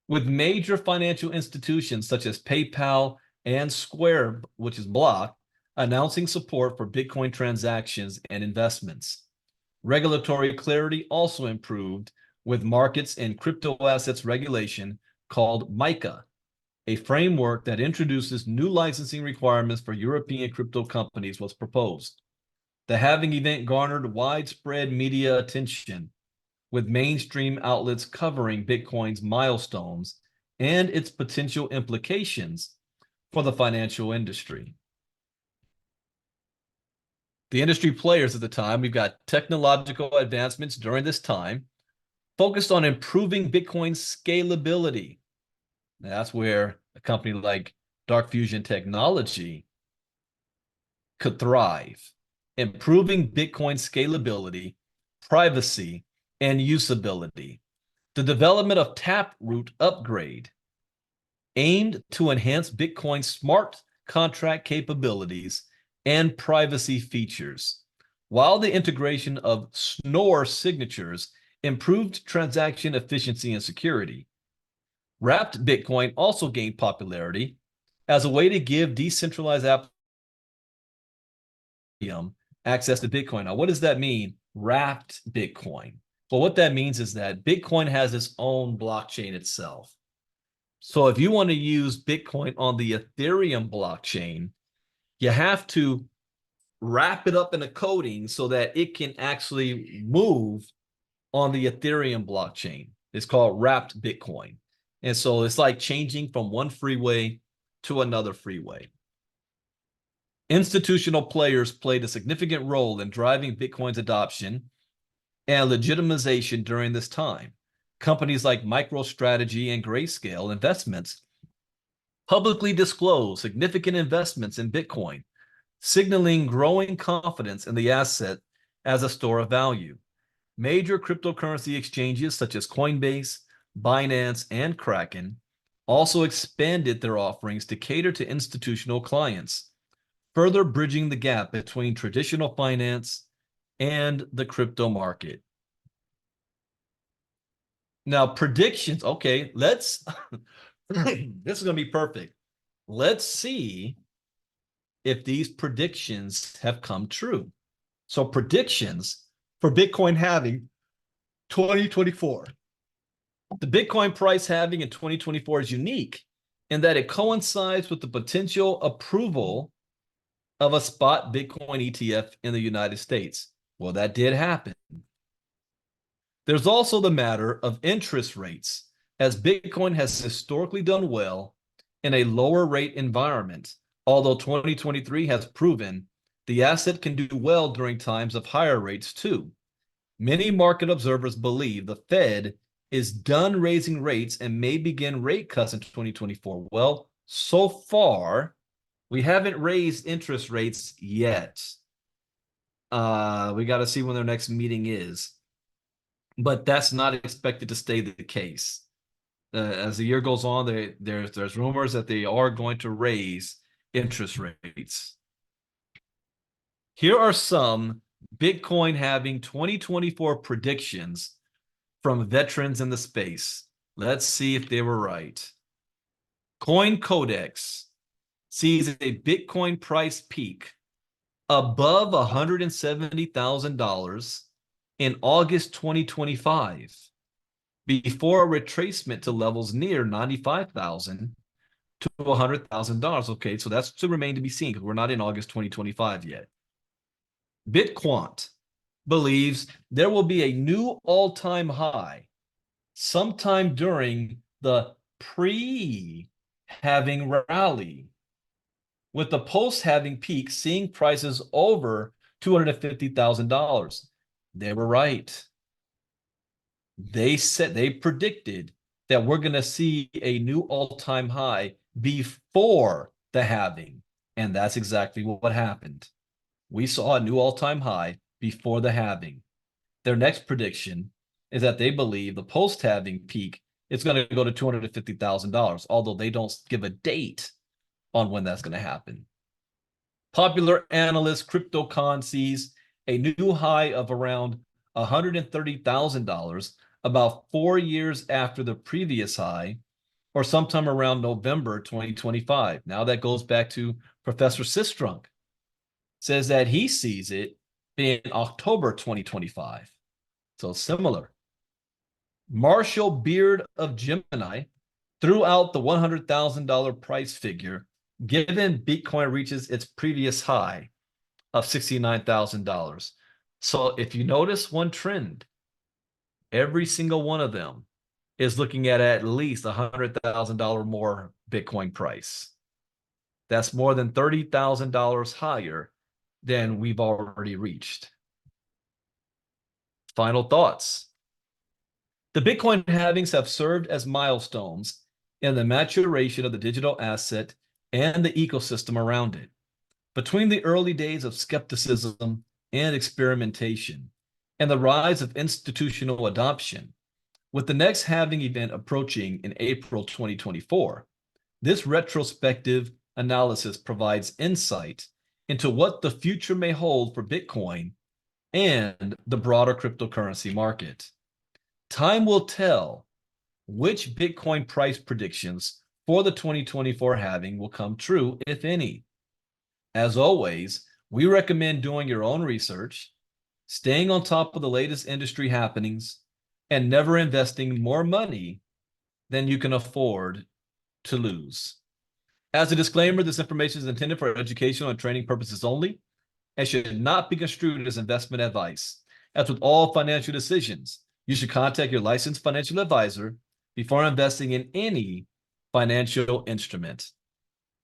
Speaker 2: with major financial institutions such as PayPal and Square, which is Block, announcing support for Bitcoin transactions and investments. Regulatory clarity also improved with markets and crypto assets regulation called MiCA, a framework that introduces new licensing requirements for European crypto companies was proposed. The halving event garnered widespread media attention, with mainstream outlets covering Bitcoin's milestones and its potential implications for the financial industry. The industry players at the time, we've got technological advancements during this time, focused on improving Bitcoin's scalability. Now, that's where a company like Dark Fusion Technology could thrive, improving Bitcoin scalability, privacy, and usability. The development of Taproot Upgrade, aimed to enhance Bitcoin's smart contract capabilities and privacy features, while the integration of Schnorr signatures improved transaction efficiency and security. Wrapped Bitcoin also gained popularity as a way to give decentralized applications access to Bitcoin. Now, what does that mean? Wrapped Bitcoin. Well, what that means is that Bitcoin has its own blockchain itself. So if you want to use Bitcoin on the Ethereum blockchain, you have to wrap it up in a coding so that it can actually move on the Ethereum blockchain. It's called wrapped Bitcoin. And so it's like changing from one freeway to another freeway. Institutional players played a significant role in driving Bitcoin's adoption and legitimization during this time. Companies like MicroStrategy and Grayscale Investments publicly disclosed significant investments in Bitcoin, signaling growing confidence in the asset as a store of value. Major cryptocurrency exchanges such as Coinbase, Binance, and Kraken also expanded their offerings to cater to institutional clients, further bridging the gap between traditional finance and the crypto market. Now, predictions. Okay, let's, this is going to be perfect. Let's see if these predictions have come true. So predictions for Bitcoin halving 2024. The Bitcoin price halving in 2024 is unique in that it coincides with the potential approval of a spot Bitcoin ETF in the United States. Well, that did happen. There's also the matter of interest rates, as Bitcoin has historically done well in a lower rate environment, although 2023 has proven the asset can do well during times of higher rates too. Many market observers believe the Fed is done raising rates and may begin rate cuts in 2024. Well, so far, we haven't raised interest rates yet. We got to see when their next meeting is. But that's not expected to stay the case. As the year goes on, there's rumors that they are going to raise interest rates. Here are some Bitcoin halving 2024 predictions from veterans in the space. Let's see if they were right. Coin Codex sees a Bitcoin price peak above $170,000 in August 2025, before a retracement to levels near $95,000 to $100,000. Okay, so that's to remain to be seen because we're not in August 2025 yet. Bitquant believes there will be a new all-time high sometime during the pre-halving rally, with the post-halving peak seeing prices over $250,000. They were right. They predicted that we're going to see a new all-time high before the halving, and that's exactly what happened. We saw a new all-time high before the halving. Their next prediction is that they believe the post-halving peak is going to go to $250,000, although they don't give a date on when that's going to happen. Popular analyst CryptoCon sees a new high of around $130,000 about 4 years after the previous high, or sometime around November 2025. Now that goes back to Professor Sistrunk. Says that he sees it in October 2025. So similar. Marshall Beard of Gemini threw out the $100,000 price figure given Bitcoin reaches its previous high of $69,000. So if you notice one trend, every single one of them is looking at least $100,000 more Bitcoin price. That's more than $30,000 higher than we've already reached. Final thoughts. The Bitcoin halvings have served as milestones in the maturation of the digital asset and the ecosystem around it. Between the early days of skepticism and experimentation and the rise of institutional adoption. With the next halving event approaching in April 2024, this retrospective analysis provides insight into what the future may hold for Bitcoin and the broader cryptocurrency market. Time will tell which Bitcoin price predictions for the 2024 halving will come true, if any. As always, we recommend doing your own research, staying on top of the latest industry happenings, and never investing more money than you can afford to lose. As a disclaimer, this information is intended for educational and training purposes only and should not be construed as investment advice. As with all financial decisions, you should contact your licensed financial advisor before investing in any financial instrument.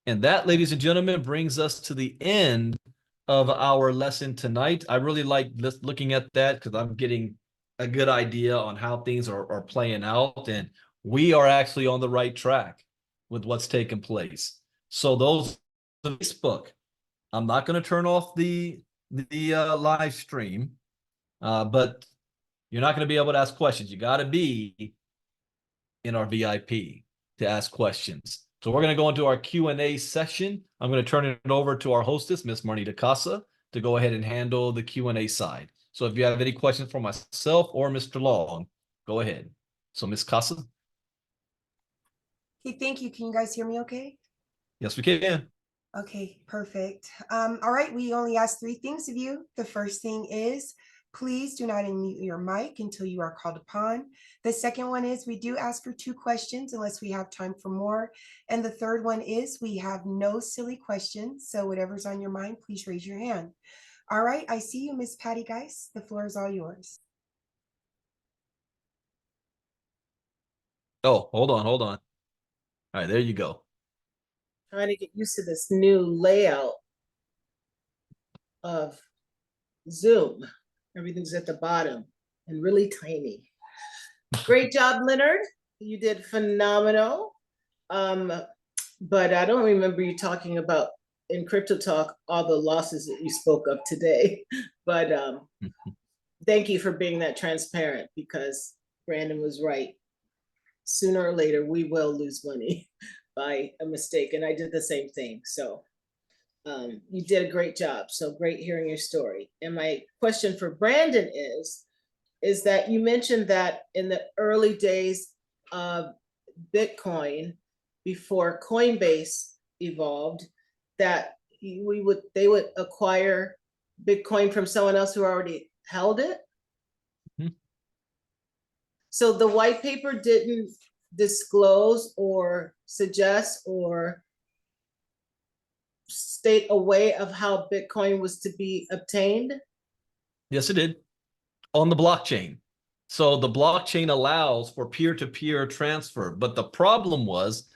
Speaker 2: And that, ladies and gentlemen, brings us to the end of our lesson tonight. I really like looking at that because I'm getting a good idea on how things are playing out, and we are actually on the right track with what's taking place. So those on Facebook, I'm not going to turn off the live stream, but you're not going to be able to ask questions. You got to be in our VIP to ask questions. So we're going to go into our Q&A session. I'm going to turn it over to our hostess, Miss Marnita Casa, to go ahead and handle the Q&A side. So if you have any questions for myself or Mr. Long, go ahead. So Miss Casa.
Speaker 1: Okay, thank you. Can you guys hear me okay?
Speaker 2: Yes, we can.
Speaker 1: Okay, perfect. All right, we only ask 3 things of you. The first thing is, please do not unmute your mic until you are called upon. The second one is we do ask for 2 questions unless we have time for more. And the third one is we have no silly questions. So whatever's on your mind, please raise your hand. All right, I see you, Miss Patty Geis. The floor is all yours.
Speaker 2: Oh, hold on. All right, there you go.
Speaker 4: Trying to get used to this new layout of Zoom. Everything's at the bottom and really tiny. Great job, Leonard. You did phenomenal. But I don't remember you talking about in Crypto Talk all the losses that you spoke of today. But thank you for being that transparent, because Brandon was right. Sooner or later, we will lose money by a mistake. And I did the same thing. So you did a great job. So great hearing your story. And my question for Brandon is that you mentioned that in the early days of Bitcoin, before Coinbase evolved, that they would acquire Bitcoin from someone else who already held it.
Speaker 2: Mm-hmm.
Speaker 4: So the white paper didn't disclose or suggest or state a way of how Bitcoin was to be obtained?
Speaker 2: Yes, it did. On the blockchain. So the blockchain allows for peer-to-peer transfer, but the problem was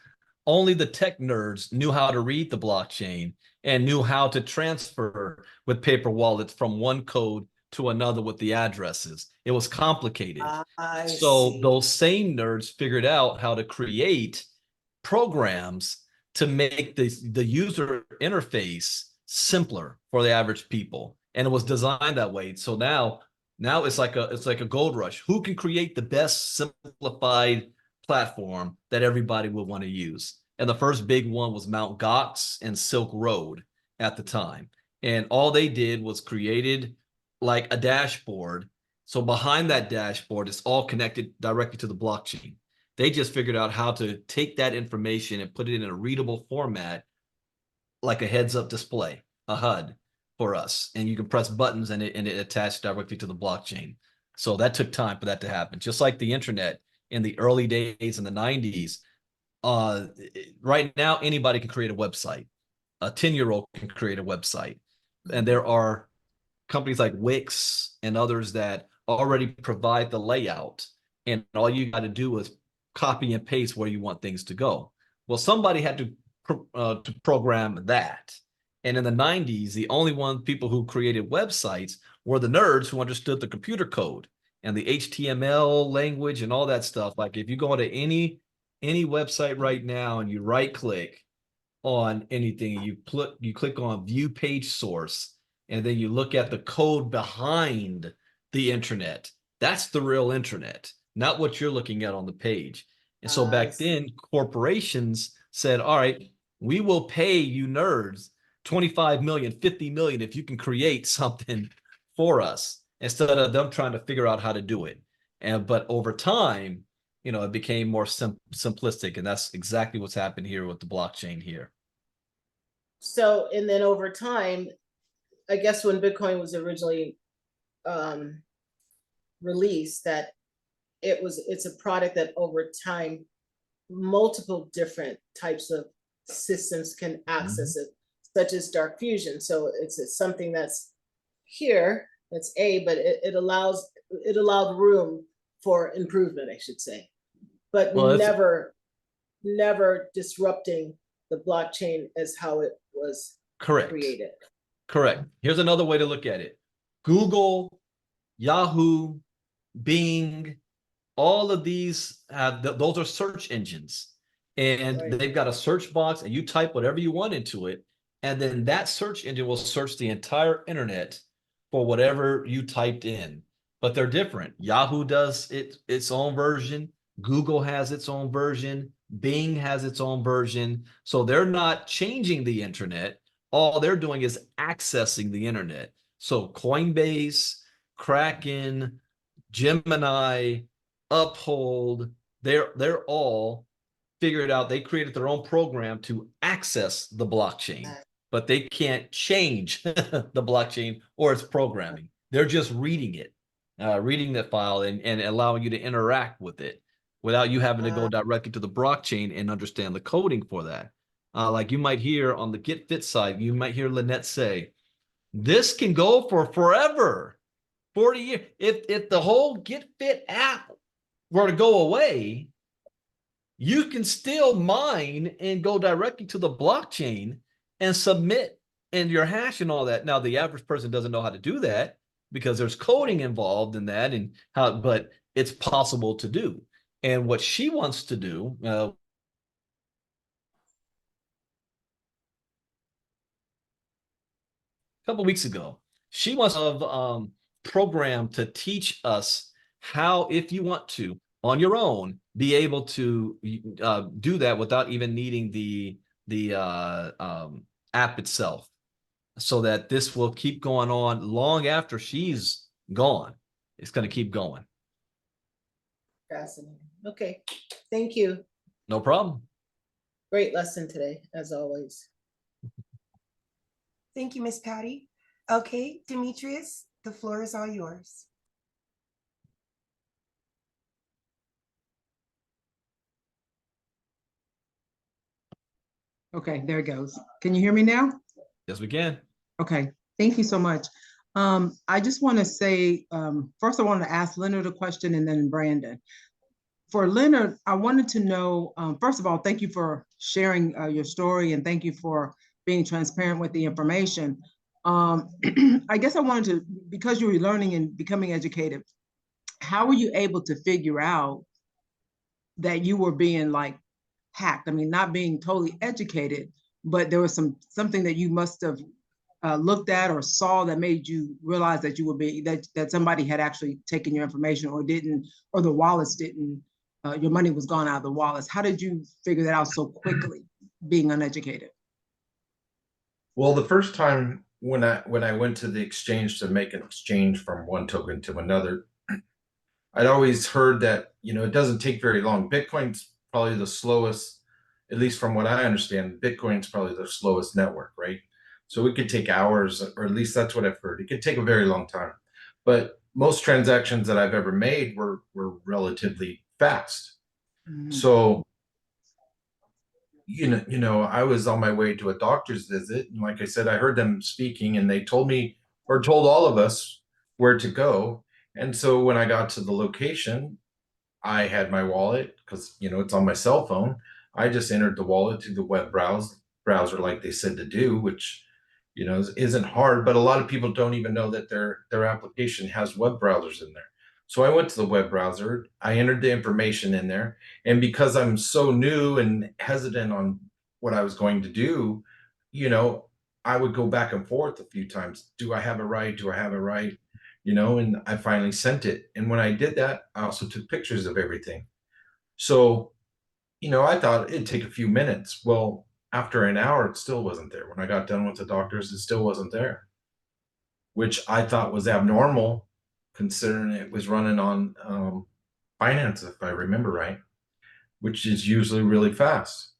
Speaker 2: only the tech nerds knew how to read the blockchain and knew how to transfer with paper wallets from one code to another with the addresses. It was complicated. So those same nerds figured out how to create programs to make the user interface simpler for the average people. And it was designed that way. So now it's like a gold rush. Who can create the best simplified platform that everybody would want to use? And the first big one was Mt. Gox and Silk Road at the time. And all they did was created like a dashboard. So behind that dashboard, it's all connected directly to the blockchain. They just figured out how to take that information and put it in a readable format, like a heads-up display, a HUD for us. And you can press buttons and it attached directly to the blockchain. So that took time for that to happen. Just like the internet in the early days in the 90s, right now, anybody can create a website. A 10-year-old can create a website. And there are companies like Wix and others that already provide the layout. And all you got to do is copy and paste where you want things to go. Well, somebody had to program that. And in the 90s, the only people who created websites were the nerds who understood the computer code and the HTML language and all that stuff. Like if you go to any website right now and you right click on anything, you click on view page source, and then you look at the code behind the internet. That's the real internet, not what you're looking at on the page. And so
Speaker 4: I
Speaker 2: back
Speaker 4: see.
Speaker 2: then, corporations said, all right, we will pay you nerds 25 million, 50 million if you can create something for us, instead of them trying to figure out how to do it. But over time, it became more simplistic, and that's exactly what's happened here with the blockchain here.
Speaker 4: So, and then over time, I guess when Bitcoin was originally released, that it's a product that over time, multiple different types of systems can access it, such as dark fusion. So it's something that's here, that's but it allowed room for improvement, I should say, but
Speaker 2: Well,
Speaker 4: never disrupting the blockchain as how it was
Speaker 2: correct.
Speaker 4: created.
Speaker 2: Correct. Here's another way to look at it. Google, Yahoo, Bing, all of these those are search engines, and
Speaker 4: Right.
Speaker 2: they've got a search box, and you type whatever you want into it, and then that search engine will search the entire internet for whatever you typed in. But they're different. Yahoo does its own version. Google has its own version. Bing has its own version. So they're not changing the internet. All they're doing is accessing the internet. So Coinbase, Kraken, Gemini, Uphold, they're all figured out. They created their own program to access the blockchain, but they can't change the blockchain or its programming. They're just reading it, reading that file and allowing you to interact with it without you having to go directly to the blockchain and understand the coding for that. Like you might hear on the Get Fit side, you might hear Lynette say, this can go for forever, 40 years. If the whole Get Fit app were to go away, you can still mine and go directly to the blockchain and submit and your hash and all that. Now, the average person doesn't know how to do that because there's coding involved in that, and but it's possible to do. And what she wants to do, a couple weeks ago, she wants a program to teach us how, if you want to, on your own, be able to do that without even needing the app itself, so that this will keep going on long after she's gone. It's going to keep going.
Speaker 4: Fascinating. Okay, thank you.
Speaker 2: No problem.
Speaker 4: Great lesson today, as always.
Speaker 1: Thank you, Miss Patty. Okay, Demetrius, the floor is all yours.
Speaker 5: Okay, there it goes. Can you hear me now?
Speaker 2: Yes, we can.
Speaker 5: Okay, thank you so much. I just want to say, first I want to ask Leonard a question and then Brandon. For Leonard, I wanted to know, first of all, thank you for sharing your story and thank you for being transparent with the information. I guess I wanted to, because you were learning and becoming educated, how were you able to figure out that you were being like hacked? I mean, not being totally educated, but there was something that you must have looked at or saw that made you realize that you were being, that somebody had actually taken your information or didn't, or the wallets didn't, your money was gone out of the wallets. How did you figure that out so quickly, being uneducated?
Speaker 3: Well, the first time when I went to the exchange to make an exchange from one token to another, I'd always heard that, it doesn't take very long. Bitcoin's probably the slowest, at least from what I understand, Bitcoin's probably the slowest network, right? So it could take hours, or at least that's what I've heard. It could take a very long time. But most transactions that I've ever made were relatively fast.
Speaker 5: Mm-hmm.
Speaker 3: So, I was on my way to a doctor's visit. And like I said, I heard them speaking and they told me, or told all of us, where to go. And so when I got to the location, I had my wallet because, it's on my cell phone. I just entered the wallet to the web browser like they said to do, which, isn't hard, but a lot of people don't even know that their application has web browsers in there. So I went to the web browser, I entered the information in there, and because I'm so new and hesitant on what I was going to do, I would go back and forth a few times. Do I have it right? Do I have it right? and I finally sent it. And when I did that, I also took pictures of everything. So, I thought it'd take a few minutes. Well, after an hour, it still wasn't there. When I got done with the doctors, it still wasn't there, which I thought was abnormal considering it was running on finance, if I remember right, which is usually really fast.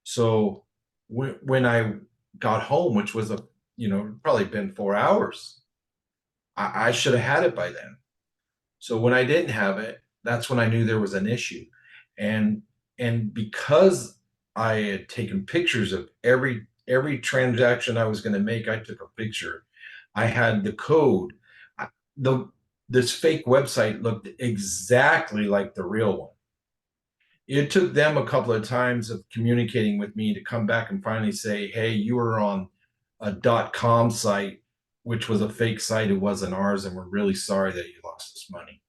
Speaker 3: So when I got home, which was probably been 4 hours, I should have had it by then. So when I didn't have it, that's when I knew there was an issue. And because I had taken pictures of every transaction I was going to make, I took a picture. I had the code. The This fake website looked exactly like the real one. It took them a couple of times of communicating with me to come back and finally say, hey, you were on a .com site, which was a fake site. It wasn't ours, and we're really sorry that you lost this money.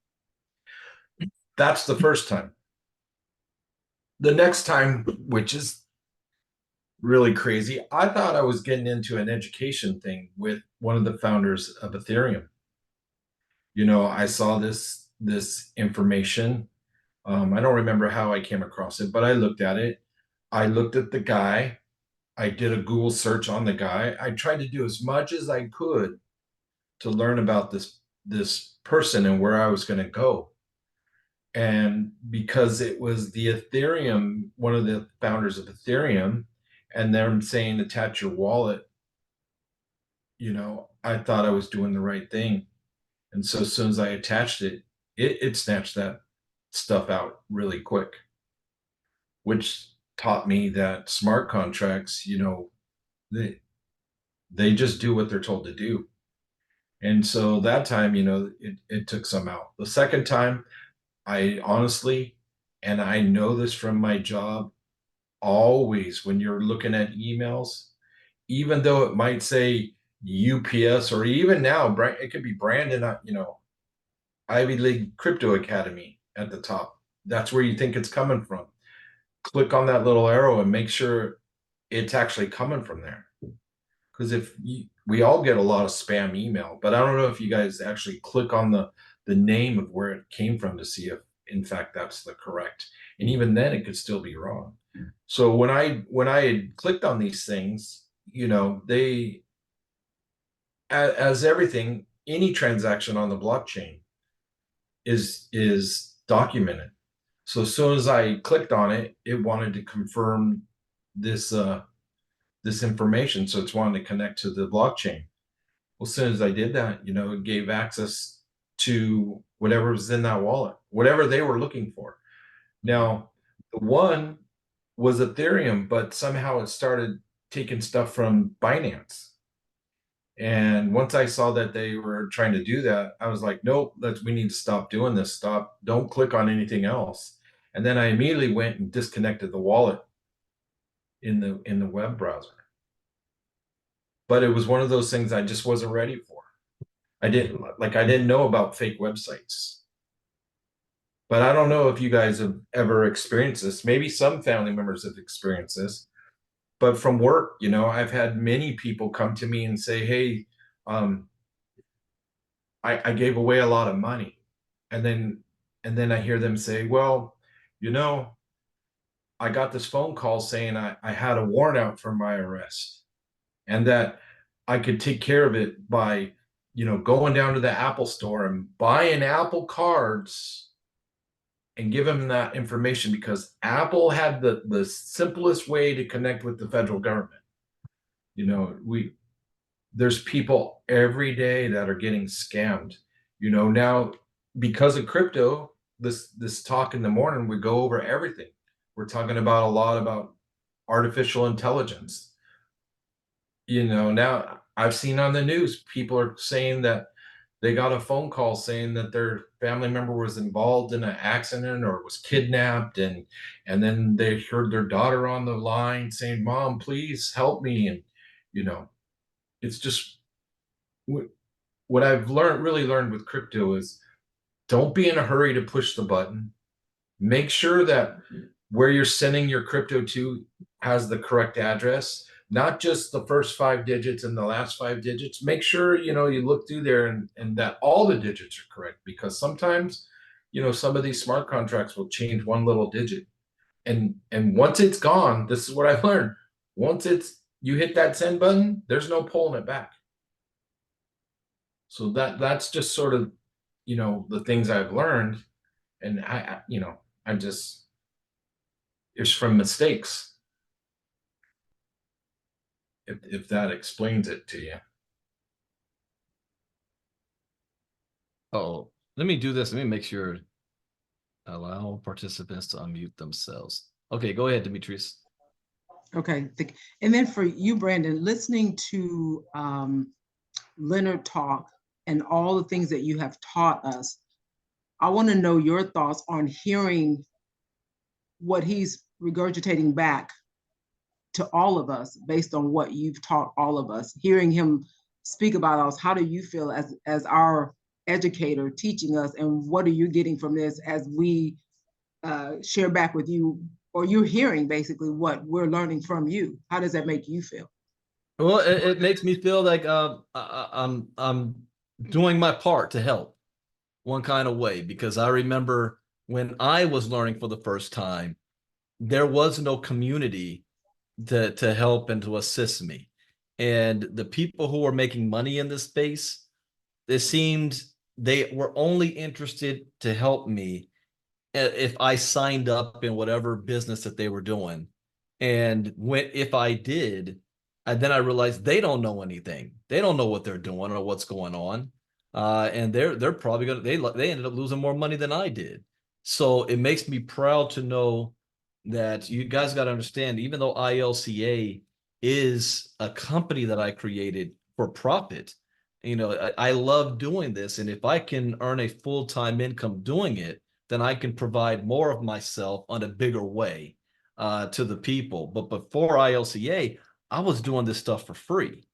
Speaker 3: That's the first time. The next time, which is really crazy, I thought I was getting into an education thing with one of the founders of Ethereum. I saw this information. I don't remember how I came across it, but I looked at it. I looked at the guy. I did a Google search on the guy. I tried to do as much as I could to learn about this person and where I was going to go. And because it was the Ethereum, one of the founders of Ethereum, and them saying attach your wallet, I thought I was doing the right thing. And so as soon as I attached it, it snatched that stuff out really quick, which taught me that smart contracts, they just do what they're told to do. And so that time, it took some out. The second time, I honestly, and I know this from my job, always when you're looking at emails, even though it might say UPS, or even now, it could be Brandon, Ivy League Crypto Academy at the top. That's where you think it's coming from. Click on that little arrow and make sure it's actually coming from there. Because we all get a lot of spam email, but I don't know if you guys actually click on the name of where it came from to see if in fact that's the correct. And even then it could still be wrong. So when I had clicked on these things, they, as everything, any transaction on the blockchain is documented. So as soon as I clicked on it, it wanted to confirm this information. So it's wanting to connect to the blockchain. Well, as soon as I did that, it gave access to whatever was in that wallet, whatever they were looking for. Now, the one was Ethereum, but somehow it started taking stuff from Binance. And once I saw that they were trying to do that, I was like, nope, we need to stop doing this. Don't click on anything else. And then I immediately went and disconnected the wallet in the web browser. But it was one of those things I just wasn't ready for. I didn't know about fake websites. But I don't know if you guys have ever experienced this. Maybe some family members have experienced this. But from work, I've had many people come to me and say, hey, I gave away a lot of money. And then I hear them say, well, I got this phone call saying I had a warrant out for my arrest and that I could take care of it by, going down to the Apple store and buying Apple cards and give them that information because Apple had the simplest way to connect with the federal government. There's people every day that are getting scammed. Now because of crypto, this talk in the morning, we go over everything. We're talking about a lot about artificial intelligence. Now I've seen on the news, people are saying that they got a phone call saying that their family member was involved in an accident or was kidnapped. And then they heard their daughter on the line saying, Mom, please help me. And, it's just what I've really learned with crypto is don't be in a hurry to push the button. Make sure that where you're sending your crypto to has the correct address. not just the first 5 digits and the last 5 digits. Make sure, you look through there and that all the digits are correct, because sometimes, some of these smart contracts will change one little digit. And once it's gone, this is what I've learned. Once you hit that send button, there's no pulling it back. So that's just sort of, the things I've learned. And I'm just, it's from mistakes. If that explains it to you.
Speaker 2: Oh, let me do this. Let me make sure. Allow participants to unmute themselves. Okay, go ahead, Demetrius.
Speaker 5: Okay, and then for you, Brandon, listening to Leonard talk and all the things that you have taught us, I want to know your thoughts on hearing what he's regurgitating back to all of us based on what you've taught all of us. Hearing him speak about us, how do you feel as our educator teaching us, and what are you getting from this as we share back with you, or you're hearing basically what we're learning from you? How does that make you feel?
Speaker 2: Well, it makes me feel like I'm doing my part to help one kind of way, because I remember when I was learning for the first time, there was no community to help and to assist me. And the people who were making money in this space, it seemed they were only interested to help me if I signed up in whatever business that they were doing. And if I did, then I realized they don't know anything. They don't know what they're doing or what's going on. And they're probably they ended up losing more money than I did. So it makes me proud to know that you guys got to understand, even though ILCA is a company that I created for profit, I love doing this. And if I can earn a full-time income doing it, then I can provide more of myself on a bigger way to the people. But before ILCA, I was doing this stuff for free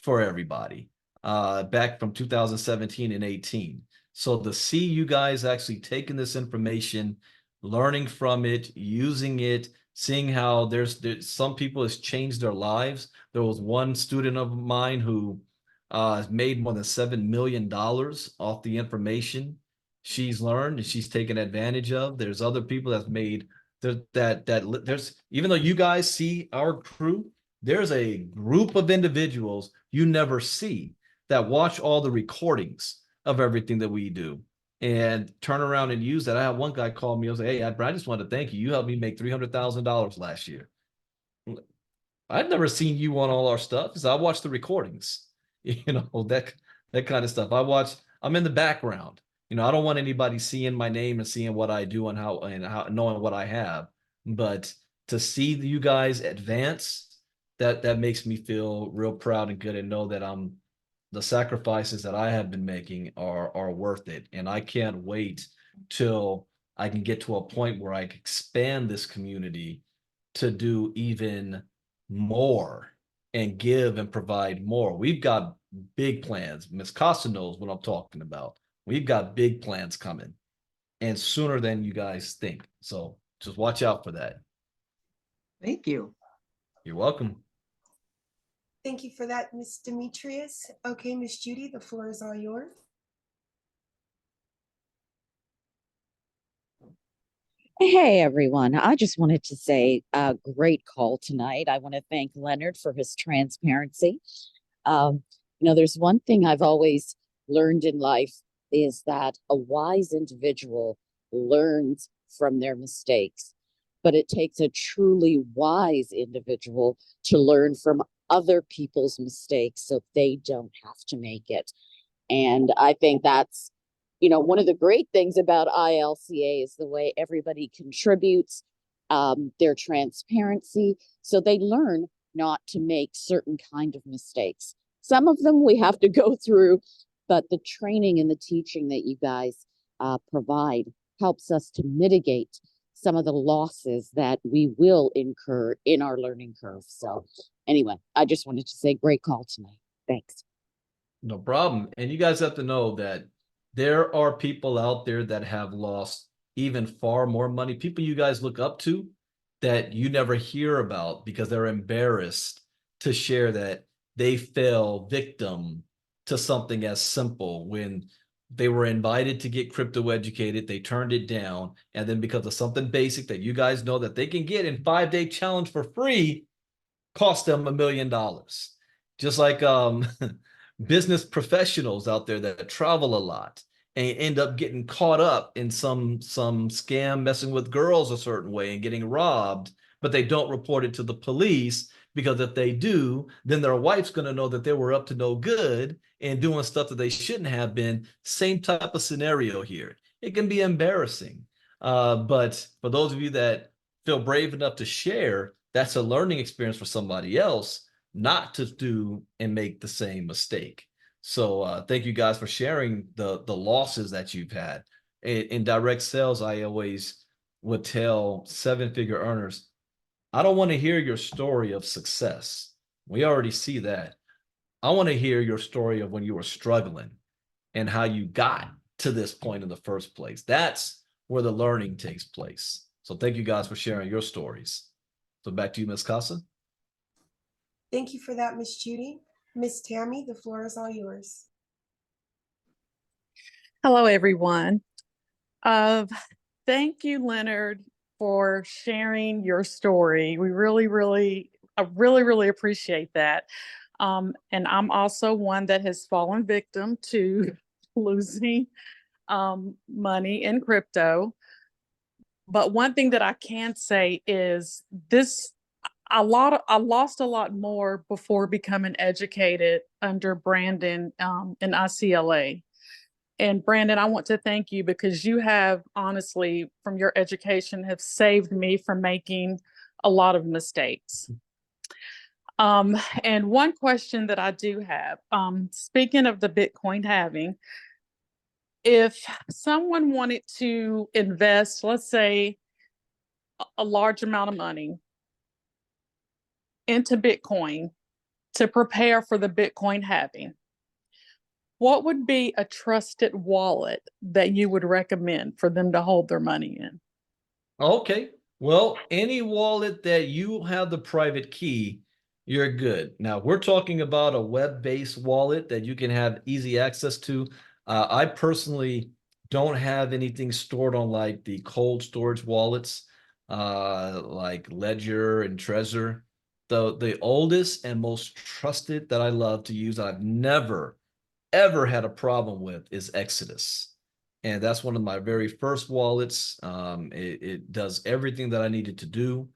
Speaker 2: for everybody back from 2017 and 18. So to see you guys actually taking this information, learning from it, using it, seeing how there's some people has changed their lives. There was one student of mine who made more than $7 million off the information she's learned and she's taken advantage of. There's other people that's made there's, even though you guys see our crew, there's a group of individuals you never see that watch all the recordings of everything that we do and turn around and use that. I had one guy call me. I was like, "Hey, I just wanted to thank you. You helped me make $300,000 last year." I've never seen you on all our stuff because I watch the recordings, that kind of stuff. I'm in the background. I don't want anybody seeing my name and seeing what I do and how knowing what I have. But to see you guys advance, that makes me feel real proud and good, and know that the sacrifices that I have been making are worth it. And I can't wait till I can get to a point where I can expand this community to do even more and give and provide more. We've got big plans. Ms. Costa knows what I'm talking about. We've got big plans coming, and sooner than you guys think. So just watch out for that.
Speaker 5: Thank you.
Speaker 2: You're welcome.
Speaker 1: Thank you for that, Ms. Demetrius. Okay, Ms. Judy, the floor is all yours.
Speaker 6: Hey everyone, I just wanted to say a great call tonight. I want to thank Leonard for his transparency. There's one thing I've always learned in life is that a wise individual learns from their mistakes, but it takes a truly wise individual to learn from other people's mistakes so they don't have to make it. And I think that's one of the great things about ILCA is the way everybody contributes, their transparency, so they learn not to make certain kind of mistakes. Some of them we have to go through, but the training and the teaching that you guys provide helps us to mitigate some of the losses that we will incur in our learning curve. So anyway, I just wanted to say great call tonight. Thanks.
Speaker 2: No problem. And you guys have to know that there are people out there that have lost even far more money, people you guys look up to that you never hear about because they're embarrassed to share that they fell victim to something as simple when they were invited to get crypto educated, they turned it down, and then because of something basic that you guys know that they can get in 5-day challenge for free, cost them $1 million. Just like business professionals out there that travel a lot and end up getting caught up in some scam messing with girls a certain way and getting robbed, but they don't report it to the police, because if they do, then their wife's going to know that they were up to no good and doing stuff that they shouldn't have been. Same type of scenario here. It can be embarrassing. But for those of you that feel brave enough to share, that's a learning experience for somebody else not to do and make the same mistake. So thank you guys for sharing the losses that you've had. In direct sales, I always would tell 7-figure earners, I don't want to hear your story of success. We already see that. I want to hear your story of when you were struggling and how you got to this point in the first place. That's where the learning takes place. So thank you guys for sharing your stories. So back to you, Ms. Casa.
Speaker 1: Thank you for that, Ms. Judy. Ms. Tammy, the floor is all yours.
Speaker 7: Hello, everyone. Thank you, Leonard, for sharing your story. We I really appreciate that. And I'm also one that has fallen victim to losing money in crypto. But one thing that I can say is I lost a lot more before becoming educated under Brandon in ICLA. And Brandon, I want to thank you because you have honestly, from your education, have saved me from making a lot of mistakes. And one question that I do have, speaking of the Bitcoin halving, if someone wanted to invest, let's say, a large amount of money into Bitcoin to prepare for the Bitcoin halving, what would be a trusted wallet that you would recommend for them to hold their money in?
Speaker 2: Okay. Well, any wallet that you have the private key, you're good. Now, we're talking about a web-based wallet that you can have easy access to. I personally don't have anything stored on like the cold storage wallets, like Ledger and Trezor. The oldest and most trusted that I love to use, I've never, ever had a problem with, is Exodus. And that's one of my very first wallets. It does everything that I needed to do.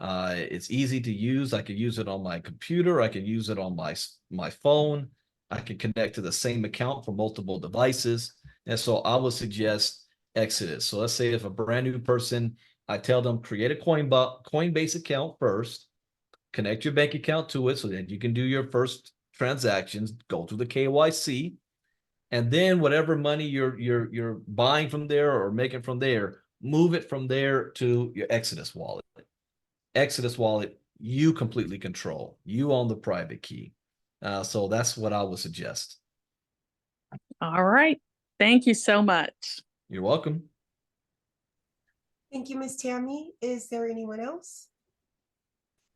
Speaker 2: It's easy to use. I could use it on my computer. I could use it on my phone. I can connect to the same account for multiple devices. And so I would suggest Exodus. So let's say if a brand new person, I tell them create a Coinbase account first, connect your bank account to it so that you can do your first transactions, go through the KYC, and then whatever money you're buying from there or making from there, move it from there to your Exodus wallet. Exodus wallet, you completely control. You own the private key. So that's what I would suggest.
Speaker 7: All right. Thank you so much.
Speaker 2: You're welcome.
Speaker 1: Thank you, Ms. Tammy. Is there anyone else?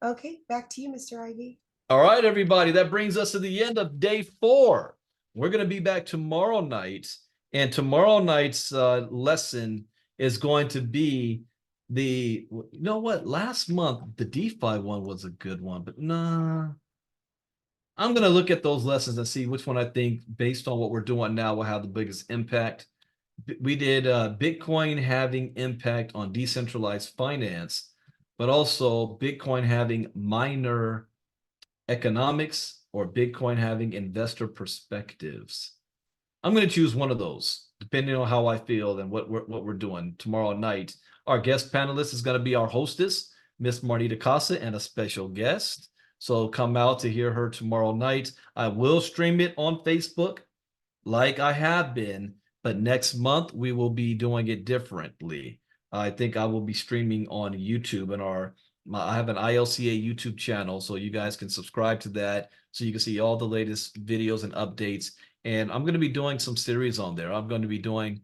Speaker 1: Okay, back to you, Mr. Ivey.
Speaker 2: All right, everybody. That brings us to the end of day 4. We're going to be back tomorrow night. And tomorrow night's lesson is going to be you know what? Last month, the DeFi one was a good one, but nah. I'm going to look at those lessons and see which one I think, based on what we're doing now, will have the biggest impact. We did Bitcoin having impact on decentralized finance, but also Bitcoin having miner economics or Bitcoin having investor perspectives. I'm going to choose one of those, depending on how I feel and what we're doing tomorrow night. Our guest panelist is going to be our hostess, Miss Marnita Casa, and a special guest. So come out to hear her tomorrow night. I will stream it on Facebook like I have been, but next month we will be doing it differently. I think I will be streaming on YouTube, and I have an ILCA YouTube channel, so you guys can subscribe to that so you can see all the latest videos and updates. And I'm going to be doing some series on there. I'm going to be doing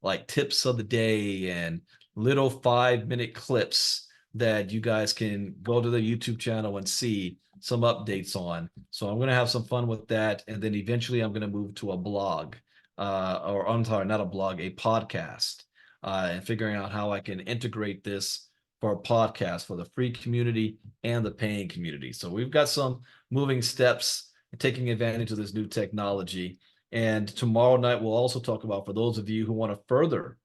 Speaker 2: like tips of the day and little 5-minute clips that you guys can go to the YouTube channel and see some updates on. So I'm going to have some fun with that. And then eventually I'm going to move to a blog, or I'm sorry, not a blog, a podcast, and figuring out how I can integrate this for a podcast for the free community and the paying community. So we've got some moving steps, taking advantage of this new technology. And tomorrow night, we'll also talk about, for those of you who want to further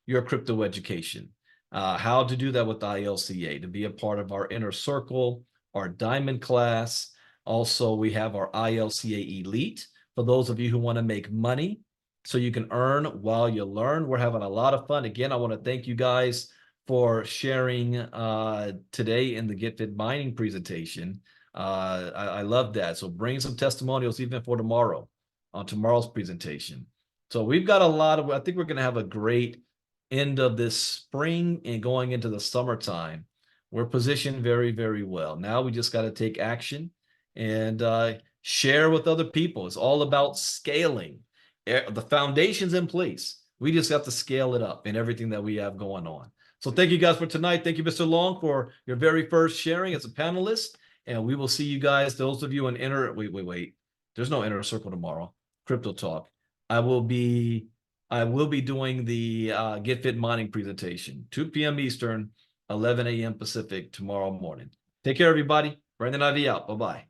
Speaker 2: your crypto education, how to do that with ILCA, to be a part of our inner circle, our diamond class. Also, we have our ILCA Elite for those of you who want to make money so you can earn while you learn. We're having a lot of fun. Again, I want to thank you guys for sharing today in the Get Fit Mining presentation. I love that. So bring some testimonials even for tomorrow on tomorrow's presentation. So we've got a lot of, I think we're going to have a great end of this spring and going into the summertime. We're positioned very, very well. Now we just got to take action and share with other people. It's all about scaling. The foundation's in place. We just have to scale it up in everything that we have going on. So thank you guys for tonight. Thank you, Mr. Long, for your very first sharing as a panelist. And we will see you guys, those of you in wait. There's no inner circle tomorrow. Crypto Talk. I will be doing the Get Fit Mining presentation, 2 p.m. Eastern, 11 a.m. Pacific tomorrow morning. Take care, everybody. Brandon Ivey out. Bye-bye.